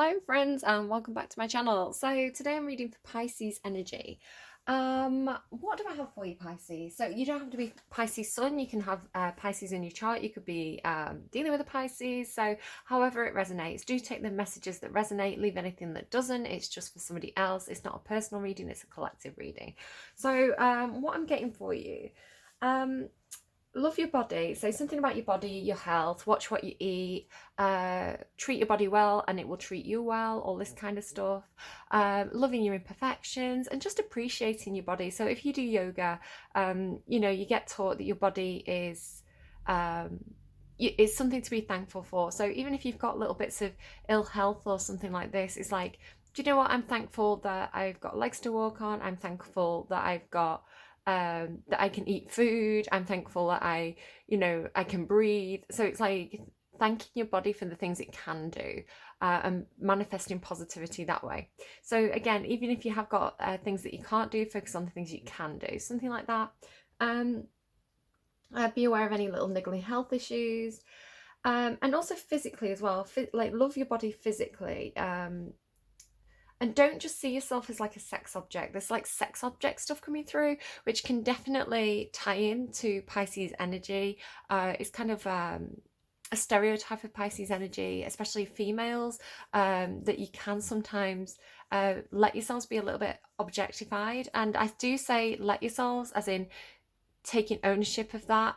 Hello friends and welcome back to my channel. So today I'm reading for Pisces energy. What do I have for you, Pisces? So you don't have to be Pisces sun, you can have Pisces in your chart. You could be dealing with a Pisces, so however it resonates. Do take the messages that resonate, leave anything that doesn't. It's just for somebody else. It's not a personal reading, it's a collective reading. So what I'm getting for you, love your body. Say something about your body, your health, watch what you eat, treat your body well and it will treat you well, all this kind of stuff. Loving your imperfections and just appreciating your body. So if you do yoga, you get taught that your body is it's something to be thankful for. So even if you've got little bits of ill health or something like this, it's like, do you know what? I'm thankful that I've got legs to walk on. I'm thankful that I've got that I can eat food. I'm thankful that I can breathe. So it's like thanking your body for the things it can do, and manifesting positivity that way. So again, even if you have got things that you can't do, focus on the things you can do, something like that. Be aware of any little niggling health issues, and also physically as well. Like love your body physically. And don't just see yourself as like a sex object. There's like sex object stuff coming through, which can definitely tie into Pisces energy. It's kind of a stereotype of Pisces energy, especially females, that you can sometimes let yourselves be a little bit objectified. And I do say let yourselves, as in taking ownership of that.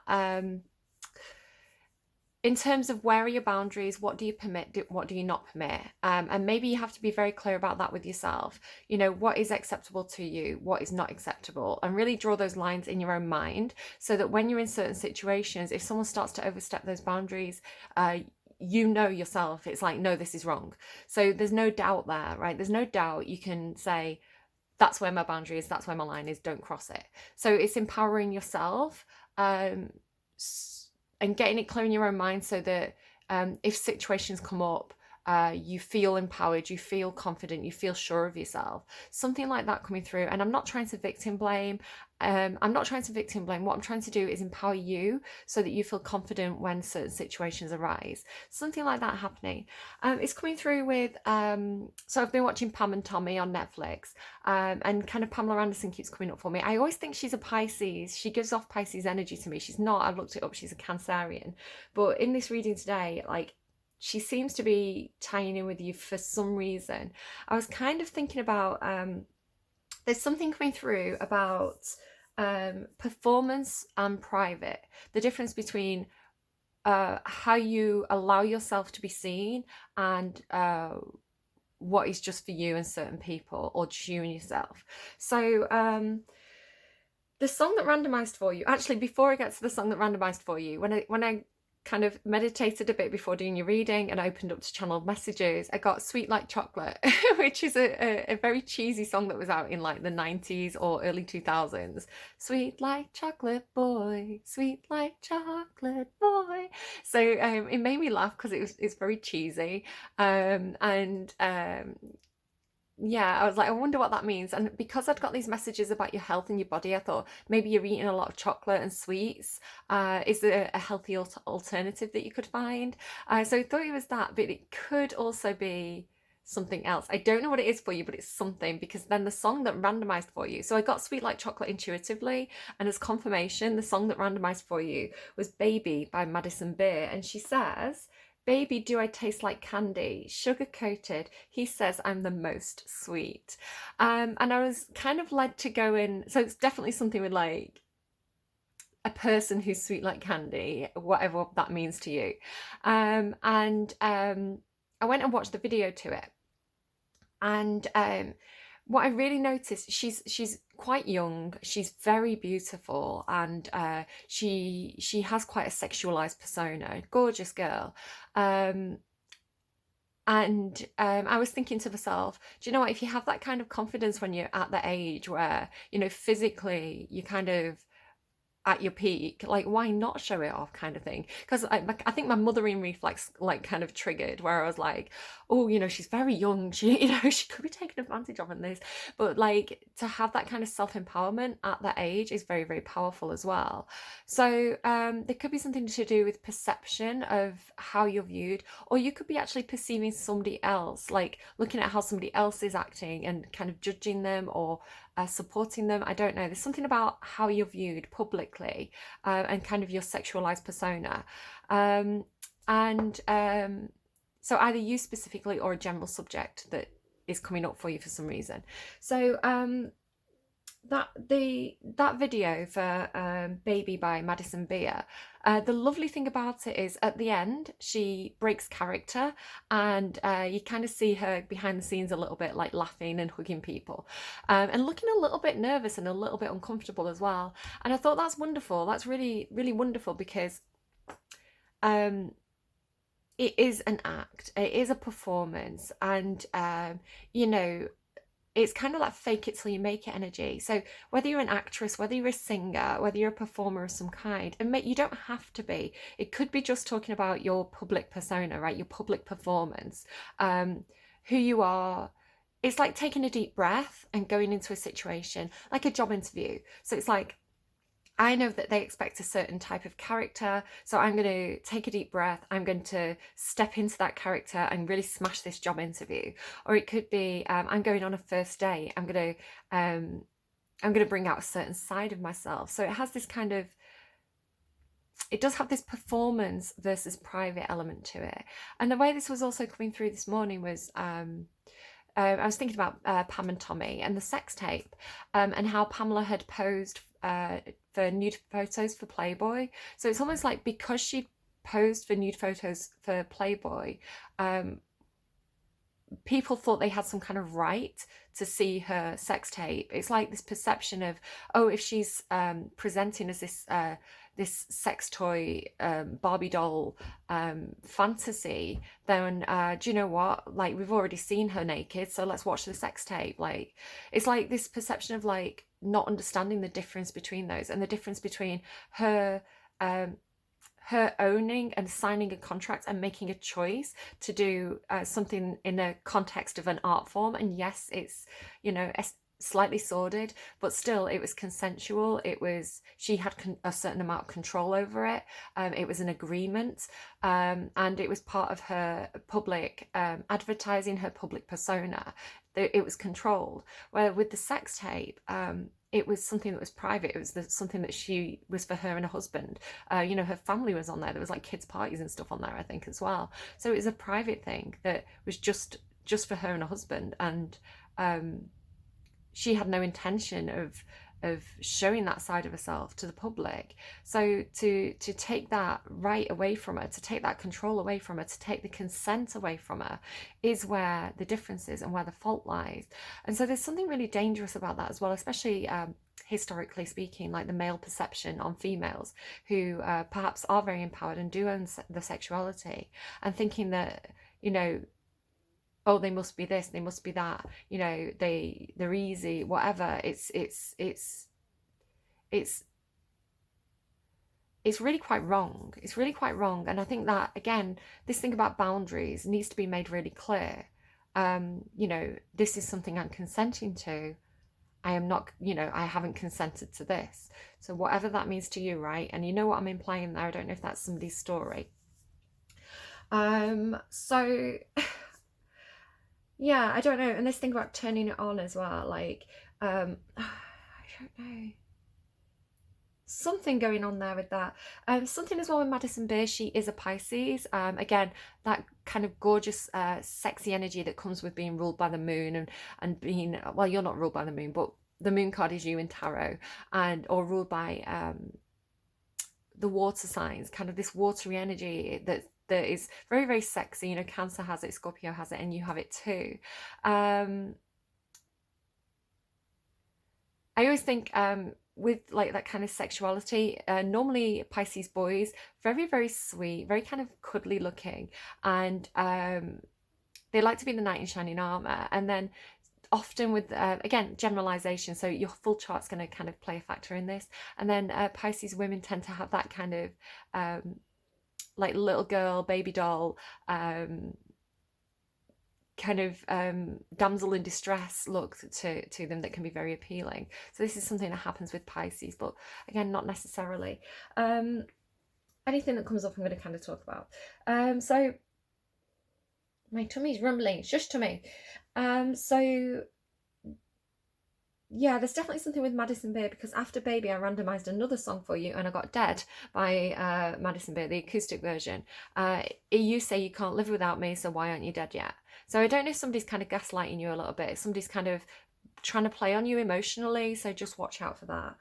In terms of where are your boundaries, what do you permit, what do you not permit? And maybe you have to be very clear about that with yourself. You know, what is acceptable to you, what is not acceptable, and really draw those lines in your own mind so that when you're in certain situations, if someone starts to overstep those boundaries, you know yourself, it's like, no, this is wrong. So there's no doubt there, right? There's no doubt. You can say, that's where my boundary is, that's where my line is, don't cross it. So it's empowering yourself, and getting it clear in your own mind so that if situations come up, you feel empowered, you feel confident, you feel sure of yourself. Something like that coming through. And I'm not trying to victim blame. What I'm trying to do is empower you so that you feel confident when certain situations arise. Something like that happening. It's coming through with, so I've been watching Pam and Tommy on Netflix, and kind of Pamela Anderson keeps coming up for me. I always think she's a Pisces. She gives off Pisces energy to me. She's not. I looked it up. She's a Cancerian. But in this reading today, like, she seems to be tying in with you for some reason. I was kind of thinking about, there's something coming through about performance and private. The difference between how you allow yourself to be seen and what is just for you and certain people, or just you and yourself. So the song that randomized for you, actually, before I get to the song that randomized for you, when I kind of meditated a bit before doing your reading and opened up to channel messages, I got Sweet Like Chocolate, which is a very cheesy song that was out in like the 90s or early 2000s. Sweet like chocolate boy, sweet like chocolate boy. So it made me laugh because it's very cheesy, yeah, I was like, I wonder what that means. And because I'd got these messages about your health and your body, I thought maybe you're eating a lot of chocolate and sweets. Is there a healthy alternative that you could find? So I thought it was that, but it could also be something else. I don't know what it is for you, but it's something, because then the song that randomized for you. So I got Sweet Like Chocolate intuitively, and as confirmation, the song that randomized for you was Baby by Madison Beer. And she says, baby, do I taste like candy? Sugar coated. He says I'm the most sweet. And I was kind of led to go in. So it's definitely something with like a person who's sweet like candy, whatever that means to you. I went and watched the video to it. And what I really noticed, she's quite young, she's very beautiful, and she has quite a sexualized persona, gorgeous girl. I was thinking to myself, do you know what, if you have that kind of confidence when you're at the age where, you know, physically you kind of at your peak, like why not show it off, kind of thing. Because I think my mothering reflex like kind of triggered, where I was like, oh, you know, she's very young, she, you know, she could be taken advantage of in this. But like to have that kind of self-empowerment at that age is very, very powerful as well. So there could be something to do with perception of how you're viewed, or you could be actually perceiving somebody else, like looking at how somebody else is acting and kind of judging them, or supporting them. I don't know. There's something about how you're viewed publicly, and kind of your sexualized persona. So either you specifically or a general subject that is coming up for you for some reason. So that video for Baby by Madison Beer, the lovely thing about it is at the end she breaks character, and you kind of see her behind the scenes a little bit, like laughing and hugging people, and looking a little bit nervous and a little bit uncomfortable as well. And I thought that's wonderful. That's really, really wonderful, because it is an act, it is a performance, and you know, it's kind of like fake it till you make it energy. So whether you're an actress, whether you're a singer, whether you're a performer of some kind, and you don't have to be. It could be just talking about your public persona, right? Your public performance, who you are. It's like taking a deep breath and going into a situation, like a job interview. So it's like, I know that they expect a certain type of character, so I'm going to take a deep breath. I'm going to step into that character and really smash this job interview. Or it could be, I'm going on a first date. I'm going to bring out a certain side of myself. So it has this kind of, it does have this performance versus private element to it. And the way this was also coming through this morning was, I was thinking about Pam and Tommy and the sex tape, and how Pamela had posed for nude photos for Playboy. So it's almost like because she posed for nude photos for Playboy, people thought they had some kind of right to see her sex tape. It's like this perception of, oh, if she's presenting as this sex toy Barbie doll fantasy, then do you know what, like, we've already seen her naked, so let's watch the sex tape. Like, it's like this perception of like not understanding the difference between those, and the difference between her owning and signing a contract and making a choice to do something in a context of an art form. And yes, it's, you know, slightly sordid, but still it was consensual. It was, she had a certain amount of control over it. It was an agreement, and it was part of her public advertising, her public persona. It was controlled. Where with the sex tape, it was something that was private. It was something that she was for her and her husband. You know, her family was on there. There was like kids' parties and stuff on there, I think, as well. So it was a private thing that was just for her and her husband. And she had no intention of showing that side of herself to the public. So to take that right away from her, to take that control away from her, to take the consent away from her, is where the difference is and where the fault lies. And so there's something really dangerous about that as well, especially historically speaking, like the male perception on females who perhaps are very empowered and do own the sexuality, and thinking that, you know, oh, they must be this, they must be that, you know, they're easy, whatever. It's really quite wrong. It's really quite wrong. And I think that, again, this thing about boundaries needs to be made really clear. You know, this is something I'm consenting to. I am not, you know, I haven't consented to this. So whatever that means to you, right? And you know what I'm implying there. I don't know if that's somebody's story. So yeah, I don't know. And this thing about turning it on as well, like, I don't know. Something going on there with that. Something as well with Madison Beer. She is a Pisces. Again, that kind of gorgeous, sexy energy that comes with being ruled by the moon, and being, well, you're not ruled by the moon, but the moon card is you in tarot, or ruled by the water signs, kind of this watery energy that is very, very sexy. You know, Cancer has it, Scorpio has it, and you have it too. I always think with like that kind of sexuality, normally Pisces boys, very, very sweet, very kind of cuddly looking, and they like to be the knight in shining armor. And then often with, again, generalization, so your full chart's going to kind of play a factor in this. And then Pisces women tend to have that kind of like little girl, baby doll, kind of damsel in distress look to them that can be very appealing. So this is something that happens with Pisces, but again, not necessarily. Anything that comes up, I'm going to kind of talk about. So my tummy's rumbling. Shush, tummy. So yeah, there's definitely something with Madison Beer, because after Baby I randomized another song for you and I got Dead by Madison Beer, the acoustic version. You say you can't live without me, so why aren't you dead yet? So I don't know if somebody's kind of gaslighting you a little bit. Somebody's kind of trying to play on you emotionally, so just watch out for that.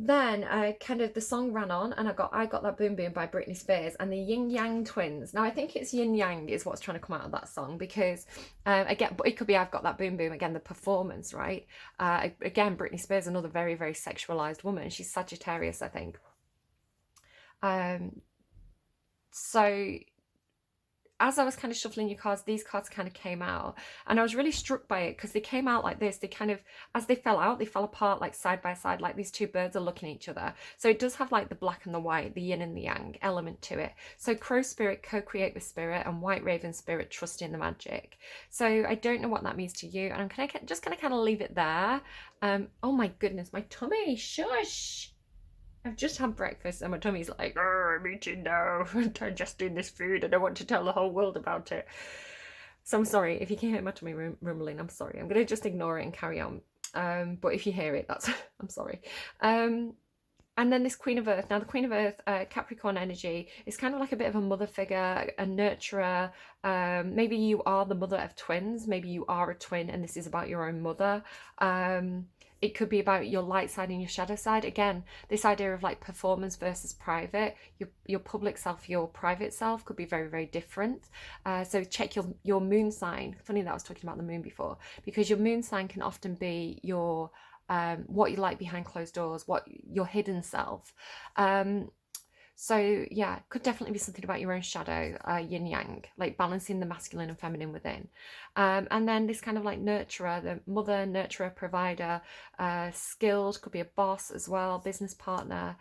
Then kind of the song ran on, and I got that Boom Boom by Britney Spears and the Yin Yang Twins. Now I think it's Yin Yang is what's trying to come out of that song, because again, but it could be I've Got That Boom Boom, again, the performance, right? Again, Britney Spears, another very, very sexualized woman. She's Sagittarius, I think. So as I was kind of shuffling your cards, these cards kind of came out, and I was really struck by it because they came out like this. They kind of, as they fell out, they fell apart like side by side, like these two birds are looking at each other. So it does have like the black and the white, the yin and the yang element to it. So crow spirit, co-create with spirit, and white raven spirit, trust in the magic. So I don't know what that means to you, and I'm just gonna kind of leave it there. Oh my goodness, my tummy, shush. I've just had breakfast and my tummy's like, I'm eating now, I'm digesting this food and I want to tell the whole world about it. So I'm sorry, if you can hear my tummy rumbling, I'm sorry. I'm going to just ignore it and carry on. But if you hear it, that's, I'm sorry. And then this Queen of Earth. Now the Queen of Earth, Capricorn energy, is kind of like a bit of a mother figure, a nurturer. Maybe you are the mother of twins. Maybe you are a twin and this is about your own mother. It could be about your light side and your shadow side. Again, this idea of like performance versus private. Your public self, your private self could be very, very different. So check your moon sign. Funny that I was talking about the moon before, because your moon sign can often be your what you like behind closed doors, what your hidden self. So yeah, could definitely be something about your own shadow, yin yang, like balancing the masculine and feminine within. And then this kind of like nurturer, the mother, nurturer, provider, skilled, could be a boss as well, business partner.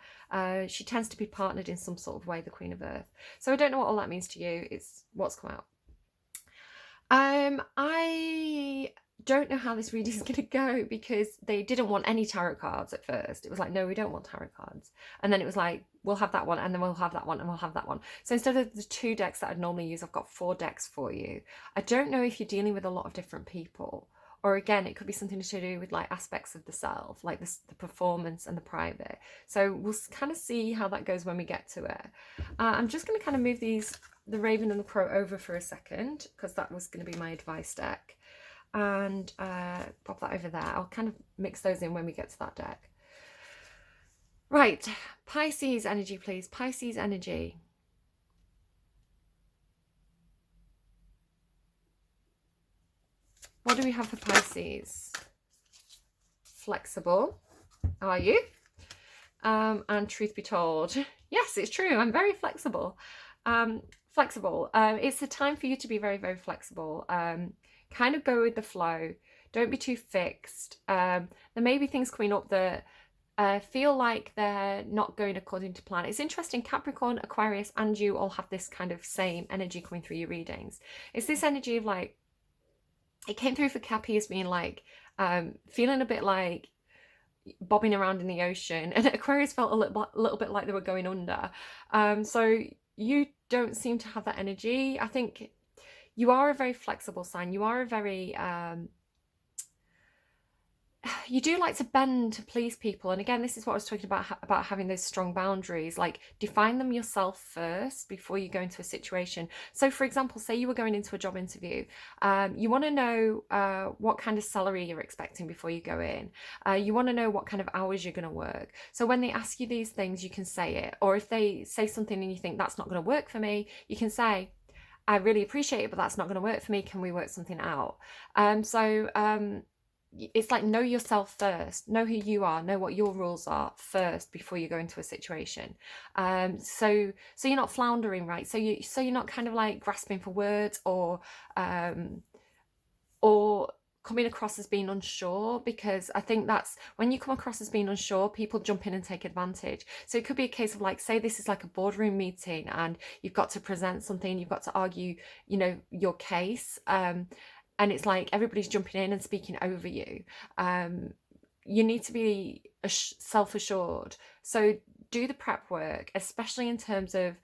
She tends to be partnered in some sort of way, the Queen of Earth. So I don't know what all that means to you. It's what's come out. I don't know how this reading is going to go, because they didn't want any tarot cards at first. It was like, no, we don't want tarot cards. And then it was like, we'll have that one, and then we'll have that one, and we'll have that one. So instead of the 2 decks that I'd normally use, I've got 4 decks for you. I don't know if you're dealing with a lot of different people, or again, it could be something to do with like aspects of the self, like the performance and the private. So we'll kind of see how that goes when we get to it. I'm just going to kind of move the Raven and the Crow over for a second, because that was going to be my advice deck. And pop that over there. I'll kind of mix those in when we get to that deck. Right, Pisces energy, please. Pisces energy. What do we have for Pisces? Flexible, are you? And truth be told, yes, it's true. I'm very flexible. Flexible. It's a time for you to be very, very flexible. Kind of go with the flow. Don't be too fixed. There may be things coming up that feel like they're not going according to plan. It's interesting, Capricorn, Aquarius, and you all have this kind of same energy coming through your readings. It's this energy of like, it came through for Cappy as being like, feeling a bit like bobbing around in the ocean, and Aquarius felt a little bit like they were going under. So you don't seem to have that energy. I think you are a very flexible sign. You are a very, you do like to bend to please people. And again, this is what I was talking about having those strong boundaries. Like, define them yourself first before you go into a situation. So for example, say you were going into a job interview. You want to know what kind of salary you're expecting before you go in. You want to know what kind of hours you're going to work. So when they ask you these things, you can say it. Or if they say something and you think that's not going to work for me, you can say, I really appreciate it, but that's not going to work for me. Can we work something out? it's like, know yourself first, know who you are, know what your rules are first before you go into a situation. So you're not floundering, right? So you're not kind of like grasping for words, or coming across as being unsure, because I think that's when you come across as being unsure, people jump in and take advantage. So it could be a case of like, say this is like a boardroom meeting and you've got to present something, you've got to argue, your case, and it's like everybody's jumping in and speaking over you. You need to be self-assured. So do the prep work, especially in terms of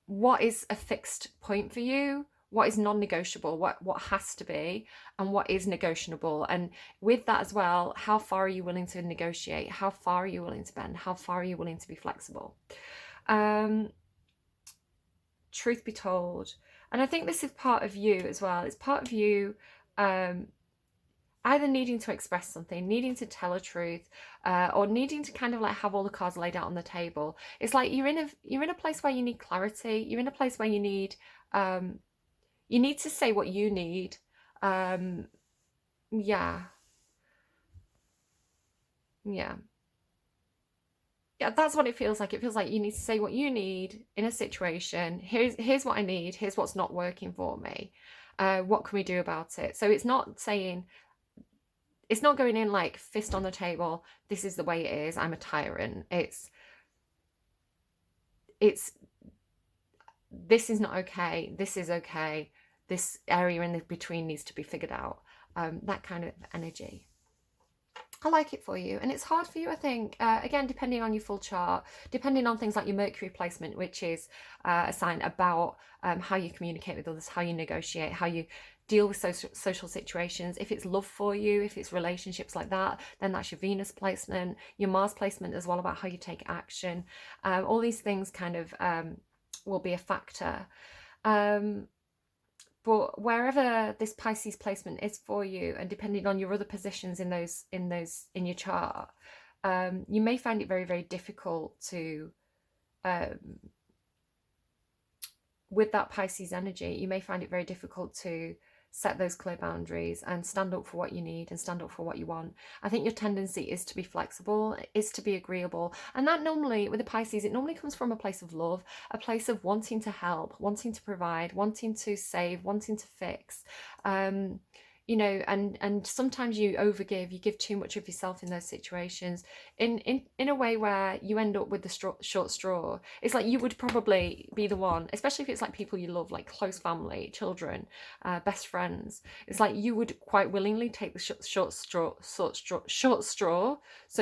what is a fixed point for you, what is non-negotiable, what has to be, and what is negotiable. And with that as well, how far are you willing to negotiate? How far are you willing to bend? How far are you willing to be flexible? Truth be told, and I think this is part of you as well, it's part of you either needing to express something, needing to tell a truth, or needing to kind of like have all the cards laid out on the table. It's like you're in a place where you need clarity. You're in a place where you need to say what you need. Yeah. Yeah, that's what it feels like. It feels like you need to say what you need in a situation. Here's what I need. Here's what's not working for me. What can we do about it? So it's not going in like fist on the table. This is the way it is. I'm a tyrant. It's this is not okay. This is okay. This area in the between needs to be figured out. That kind of energy. I like it for you, and it's hard for you, I think, again, depending on your full chart, depending on things like your Mercury placement, which is a sign about how you communicate with others, how you negotiate, how you deal with social situations. If it's love for you, if it's relationships like that, then that's your Venus placement. Your Mars placement as well, about how you take action. All these things kind of will be a factor. But wherever this Pisces placement is for you, and depending on your other positions in your chart, you may find it very, very difficult to, with that Pisces energy, you may find it very difficult to set those clear boundaries and stand up for what you need and stand up for what you want. I think your tendency is to be flexible, is to be agreeable. And that normally, with the Pisces, it normally comes from a place of love, a place of wanting to help, wanting to provide, wanting to save, wanting to fix. And sometimes you overgive, you give too much of yourself in those situations in a way where you end up with the short straw. It's like you would probably be the one, especially if it's like people you love, like close family, children, best friends. It's like you would quite willingly take the short straw, so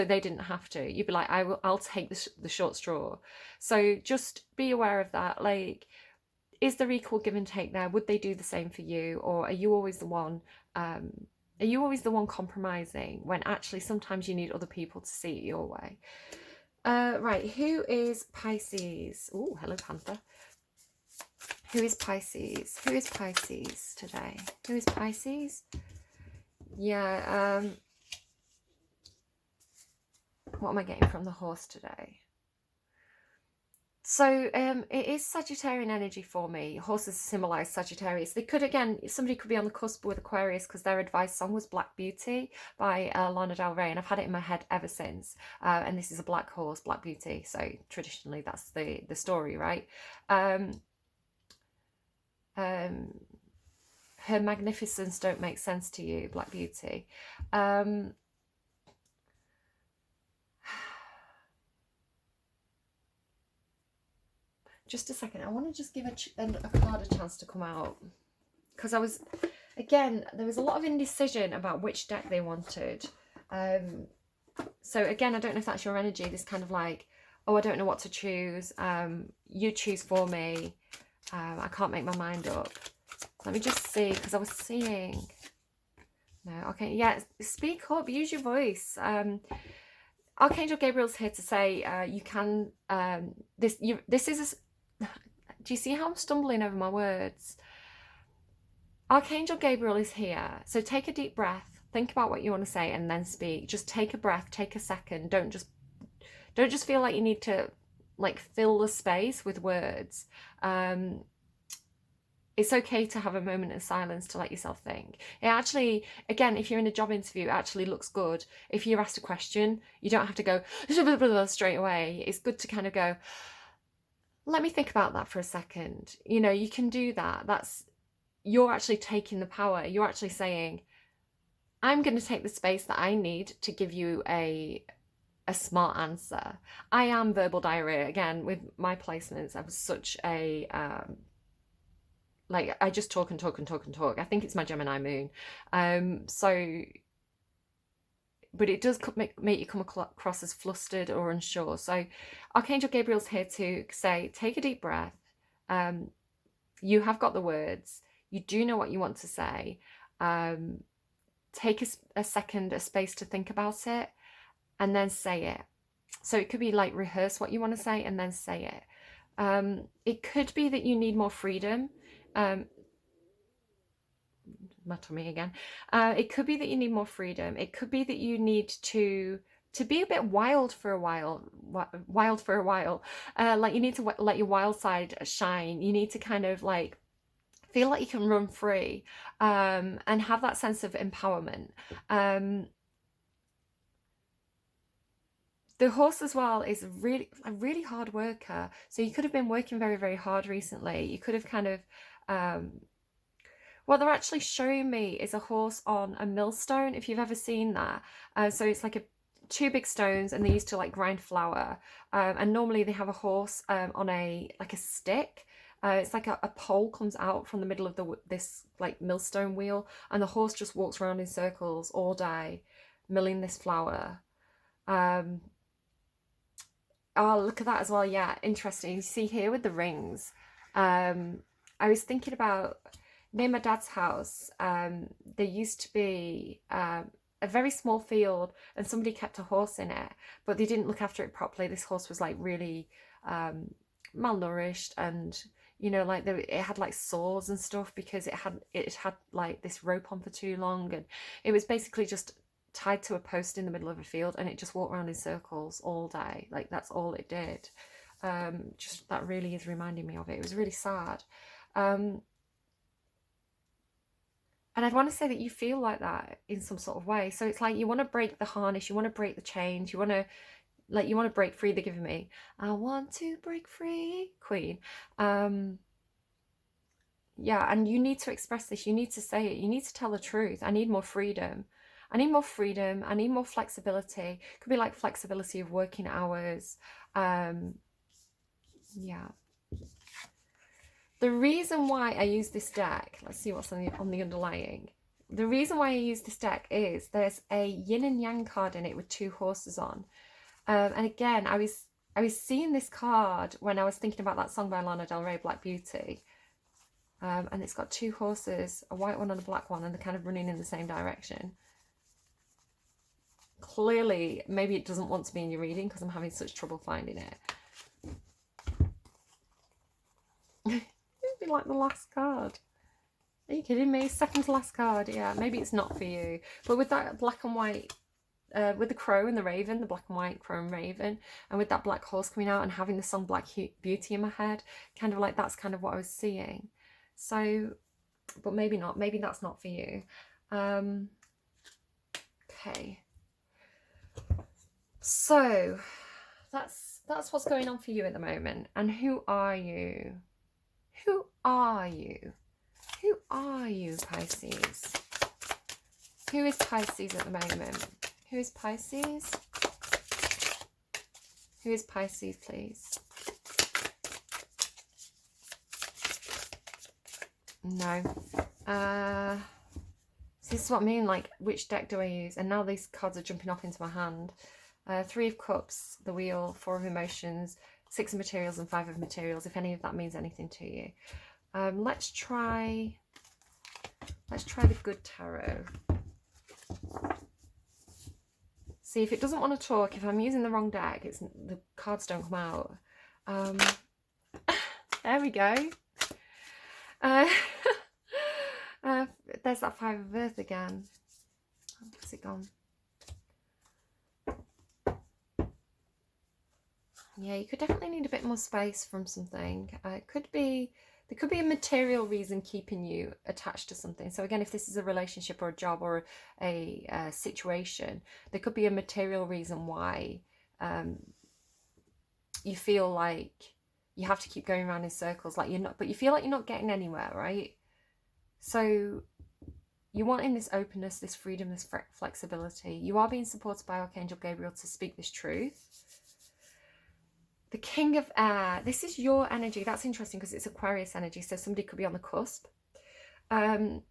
they didn't have to. You'd be like, I'll take the short straw. So just be aware of that. Like, is there equal give and take there? Would they do the same for you? Or are you always the one compromising, when actually sometimes you need other people to see it your way? Right, who is Pisces? Oh, hello, Panther. Who is Pisces? Who is Pisces today? Who is Pisces? Yeah, what am I getting from the horse today? So it is Sagittarian energy for me. Horses symbolize Sagittarius. They could, again, somebody could be on the cusp with Aquarius, because their advice song was Black Beauty by Lana Del Rey, and I've had it in my head ever since. And this is a black horse, Black Beauty. So traditionally that's the story, right? Her magnificence don't make sense to you, Black Beauty. Just a second, I want to just give a card a chance to come out, because there was a lot of indecision about which deck they wanted. So again, I don't know if that's your energy, this kind of like, oh, I don't know what to choose, you choose for me, I can't make my mind up. Let me just see, because I was seeing, no, okay, yeah, speak up, use your voice. Archangel Gabriel's here to say you can, this is do you see how I'm stumbling over my words? Archangel Gabriel is here. So take a deep breath, think about what you want to say, and then speak. Just take a breath, take a second. Don't just feel like you need to like fill the space with words. it's okay to have a moment of silence to let yourself think. It actually, again, if you're in a job interview, it actually looks good. If you're asked a question, you don't have to go straight away. It's good to kind of go, let me think about that for a second. You know, you can do that. You're actually taking the power. You're actually saying, I'm going to take the space that I need to give you a smart answer. I am verbal diarrhea. Again, with my placements, I was such a like, I just talk and talk and talk and talk. I think it's my Gemini moon. But it does make you come across as flustered or unsure. So Archangel Gabriel's here to say, take a deep breath. You have got the words. You do know what you want to say. Take a second, a space to think about it, and then say it. So it could be like rehearse what you want to say and then say it. It could be that you need more freedom. My tummy again. It could be that you need more freedom. It could be that you need to be a bit wild for a while. Like, you need to let your wild side shine. You need to kind of like feel like you can run free, and have that sense of empowerment. The horse as well is a really hard worker. So you could have been working very, very hard recently. You could have kind of, what they're actually showing me is a horse on a millstone, if you've ever seen that. So it's like two big stones, and they used to like grind flour. And normally they have a horse on a stick. It's like a pole comes out from the middle of this like millstone wheel, and the horse just walks around in circles all day, milling this flour. Oh, look at that as well. Yeah, interesting. You see here with the rings. I was thinking about near my dad's house. There used to be a very small field, and somebody kept a horse in it, but they didn't look after it properly. This horse was like really malnourished, and you know, like it had like sores and stuff because it had like this rope on for too long, and it was basically just tied to a post in the middle of a field, and it just walked around in circles all day. Like, that's all it did. Just that really is reminding me of it. It was really sad. And I'd want to say that you feel like that in some sort of way. So it's like you want to break the harness, you want to break the chains, you want to break free. They're giving me, I want to break free, Queen. Yeah, and you need to express this. You need to say it. You need to tell the truth. I need more freedom. I need more freedom. I need more flexibility. Could be like flexibility of working hours. Yeah. The reason why I use this deck, let's see what's on the underlying. The reason why I use this deck is there's a yin and yang card in it with two horses on. And again, I was seeing this card when I was thinking about that song by Lana Del Rey, Black Beauty. And it's got two horses, a white one and a black one, and they're kind of running in the same direction. Clearly, maybe it doesn't want to be in your reading because I'm having such trouble finding it. It'd be like the last card. Are you kidding me? Second to last card. Yeah, maybe it's not for you. But with that black and white, with the crow and the raven, the black and white crow and raven, and with that black horse coming out and having the song Black Beauty in my head, kind of like that's kind of what I was seeing. So, but maybe not. Maybe that's not for you. Okay. So that's what's going on for you at the moment. And who are you? Who are you? Who are you, Pisces? Who is Pisces at the moment? Who is Pisces? Who is Pisces, please? No. So this is what I mean, like, which deck do I use? And now these cards are jumping off into my hand. Three of Cups, the Wheel, Four of Emotions, Six of Materials, and Five of Materials, if any of that means anything to you. Let's try the Good Tarot. See, if it doesn't want to talk, if I'm using the wrong deck, the cards don't come out. There we go. There's that Five of Earth again. Where's it gone? Yeah, you could definitely need a bit more space from something. It could be There could be a material reason keeping you attached to something. So again, if this is a relationship or a job or a situation, there could be a material reason why you feel like you have to keep going around in circles, like you're not, but you feel like you're not getting anywhere, right? So you're wanting this openness, this freedom, this flexibility. You are being supported by Archangel Gabriel to speak this truth. The King of Air, this is your energy. That's interesting because it's Aquarius energy, so somebody could be on the cusp. I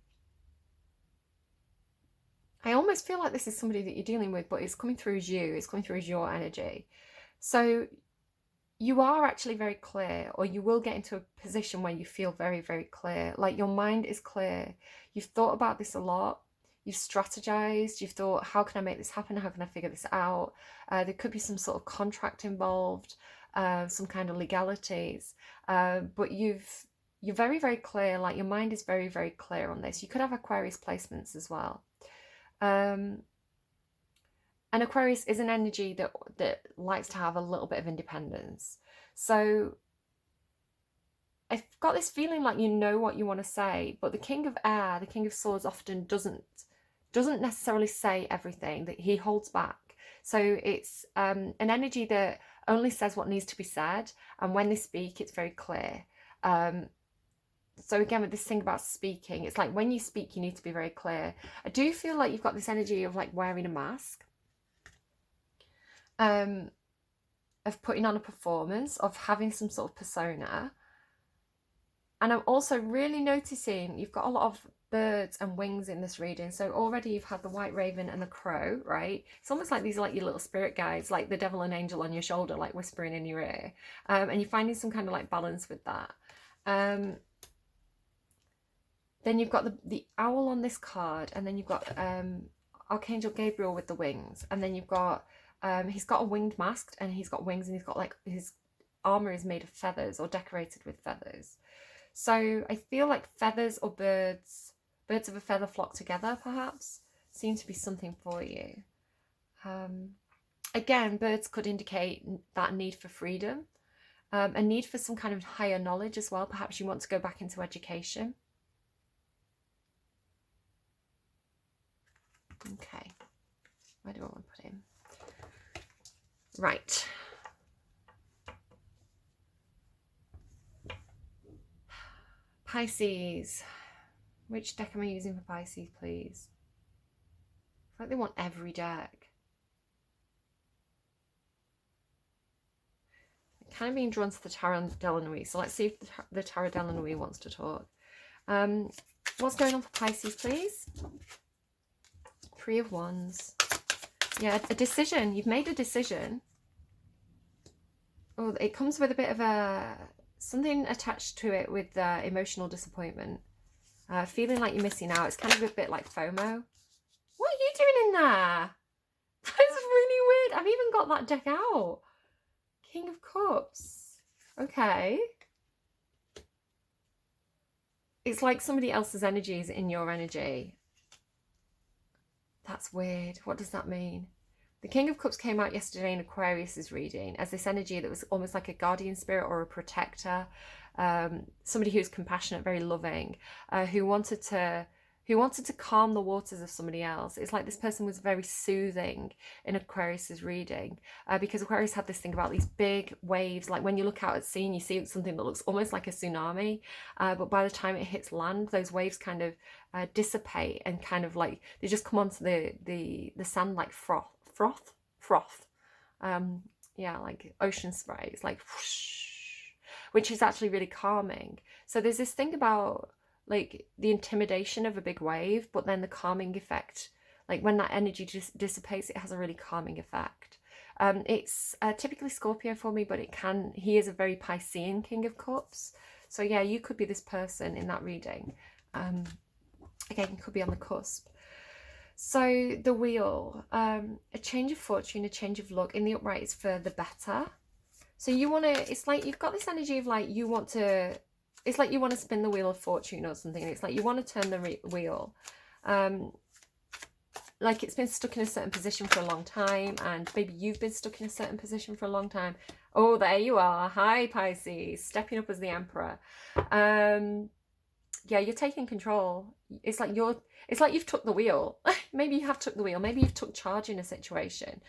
almost feel like this is somebody that you're dealing with, but it's coming through as you. It's coming through as your energy. So you are actually very clear, or you will get into a position where you feel very, very clear. Like your mind is clear. You've thought about this a lot. You've strategized. You've thought, how can I make this happen? How can I figure this out? There could be some sort of contract involved. Some kind of legalities, but you're very, very clear. Like your mind is very, very clear on this. You could have Aquarius placements as well, and Aquarius is an energy that likes to have a little bit of independence. So I've got this feeling like you know what you want to say, but the King of Air, the King of Swords, often doesn't necessarily say everything, that he holds back. So it's an energy that only says what needs to be said, and when they speak, it's very clear. So again, with this thing about speaking, it's like when you speak, you need to be very clear. I do feel like you've got this energy of like wearing a mask, of putting on a performance, of having some sort of persona. And I'm also really noticing you've got a lot of birds and wings in this reading. So already you've had the white raven and the crow, right? It's almost like these are like your little spirit guides, like the devil and angel on your shoulder, like whispering in your ear. And you're finding some kind of like balance with that. Then you've got the owl on this card, and then you've got Archangel Gabriel with the wings, and then you've got he's got a winged mask, and he's got wings, and he's got like his armor is made of feathers or decorated with feathers. So I feel like feathers or birds of a feather flock together, perhaps, seem to be something for you. Again, birds could indicate that need for freedom, a need for some kind of higher knowledge as well. Perhaps you want to go back into education. Okay, where do I want to put him? Right. Pisces. Which deck am I using for Pisces, please? I feel like they want every deck. I'm kind of being drawn to the Tarot de la Nuit, so let's see if the Tarot de la Nuit wants to talk. What's going on for Pisces, please? Three of Wands. Yeah, a decision. You've made a decision. Oh, it comes with a bit of something attached to it with emotional disappointment. Feeling like you're missing out. It's kind of a bit like FOMO. What are you doing in there? That's really weird. I've even got that deck out. King of Cups. Okay. It's like somebody else's energy is in your energy. That's weird. What does that mean? The King of Cups came out yesterday in Aquarius's reading as this energy that was almost like a guardian spirit or a protector, somebody who's compassionate, very loving, who wanted to calm the waters of somebody else. It's like this person was very soothing in Aquarius's reading, because Aquarius had this thing about these big waves. Like when you look out at sea and you see something that looks almost like a tsunami, but by the time it hits land, those waves kind of dissipate and kind of like they just come onto the sand like froth. Yeah, like ocean spray. It's like whoosh, which is actually really calming. So there's this thing about like the intimidation of a big wave, but then the calming effect, like when that energy just dissipates, it has a really calming effect. It's typically Scorpio for me, but he is a very Piscean King of Cups. So yeah, you could be this person in that reading. Again, could be on the cusp. So the wheel, a change of fortune, a change of luck. In the upright is for the better. So you want to, it's like you've got this energy of like you want to, it's like you want to spin the wheel of fortune or something. It's like you want to turn the wheel. like it's been stuck in a certain position for a long time, and maybe you've been stuck in a certain position for a long time. Oh, there you are. Hi, Pisces, stepping up as the Emperor. Yeah, you're taking control. It's like you've took the wheel. Maybe you have took the wheel. Maybe you've took charge in a situation.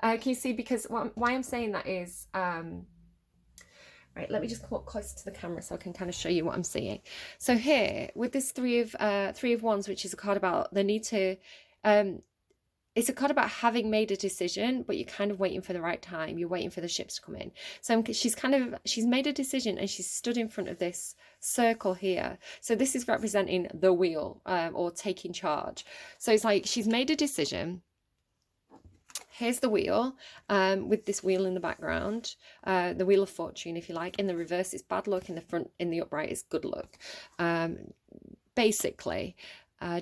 Can you see? Because why I'm saying that is, right, let me just come up closer to the camera so I can kind of show you what I'm seeing. So here, with this three of wands, which is a card about the need to, it's a card about having made a decision, but you're kind of waiting for the right time. You're waiting for the ships to come in. So she's made a decision, and she's stood in front of this circle here. So this is representing the wheel, or taking charge. So it's like she's made a decision. Here's the wheel, with this wheel in the background, the wheel of fortune, if you like. In the reverse, it's bad luck. In the front, in the upright, is good luck. Basically.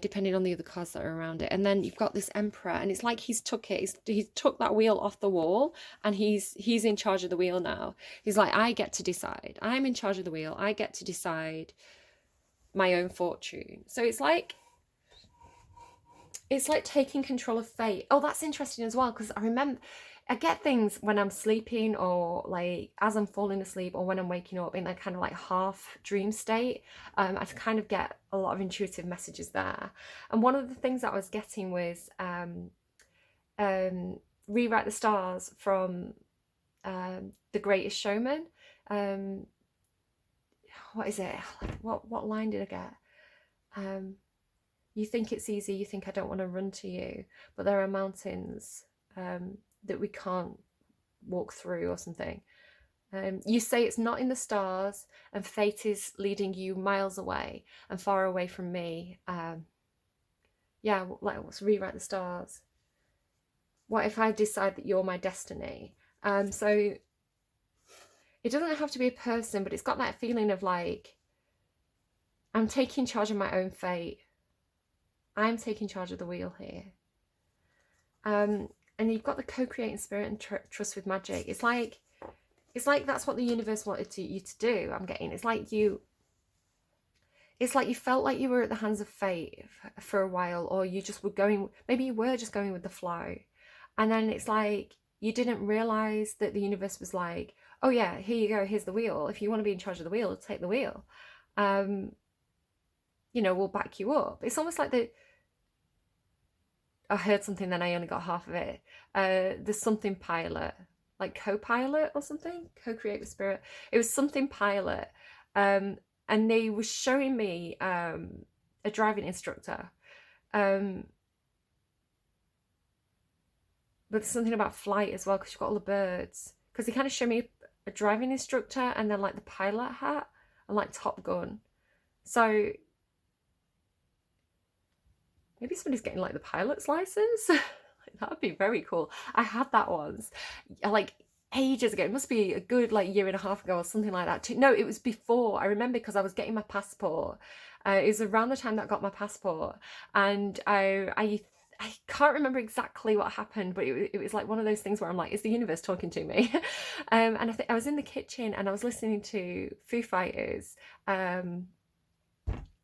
Depending on the other cards that are around it. And then you've got this Emperor, and it's like he's took it. He's took that wheel off the wall, and he's in charge of the wheel now. He's like, I get to decide. I'm in charge of the wheel. I get to decide my own fortune. So it's like taking control of fate. Oh, that's interesting as well, because I get things when I'm sleeping, or like as I'm falling asleep, or when I'm waking up in that kind of like half dream state. I kind of get a lot of intuitive messages there. And one of the things that I was getting was Rewrite the Stars from The Greatest Showman. What is it? What line did I get? You think it's easy, you think I don't want to run to you, but there are mountains that we can't walk through, or something. You say it's not in the stars, and fate is leading you miles away and far away from me. Yeah, like, let's rewrite the stars. What if I decide that you're my destiny? So it doesn't have to be a person, but it's got that feeling of like, I'm taking charge of my own fate. I'm taking charge of the wheel here. And you've got the co-creating spirit and trust with magic. It's like that's what the universe wanted you to do. I'm getting. It's like you felt like you were at the hands of fate for a while, or you just were going. Maybe you were just going with the flow, and then it's like you didn't realize that the universe was like, oh yeah, here you go. Here's the wheel. If you want to be in charge of the wheel, take the wheel. You know, we'll back you up. It's almost like I heard something, then I only got half of it. There's something pilot, like co-pilot or something, co-create with spirit. It was something pilot. And they were showing me a driving instructor. But there's something about flight as well, because you've got all the birds. Because they kind of show me a driving instructor, and then like the pilot hat, and like Top Gun. So maybe somebody's getting like the pilot's license. That would be very cool. I had that once, like ages ago. It must be a good like year and a half ago or something like that. No, it was before. I remember, because I was getting my passport. It was around the time that I got my passport, and I can't remember exactly what happened, but it was like one of those things where I'm like, is the universe talking to me? And I think I was in the kitchen, and I was listening to Foo Fighters. Oh,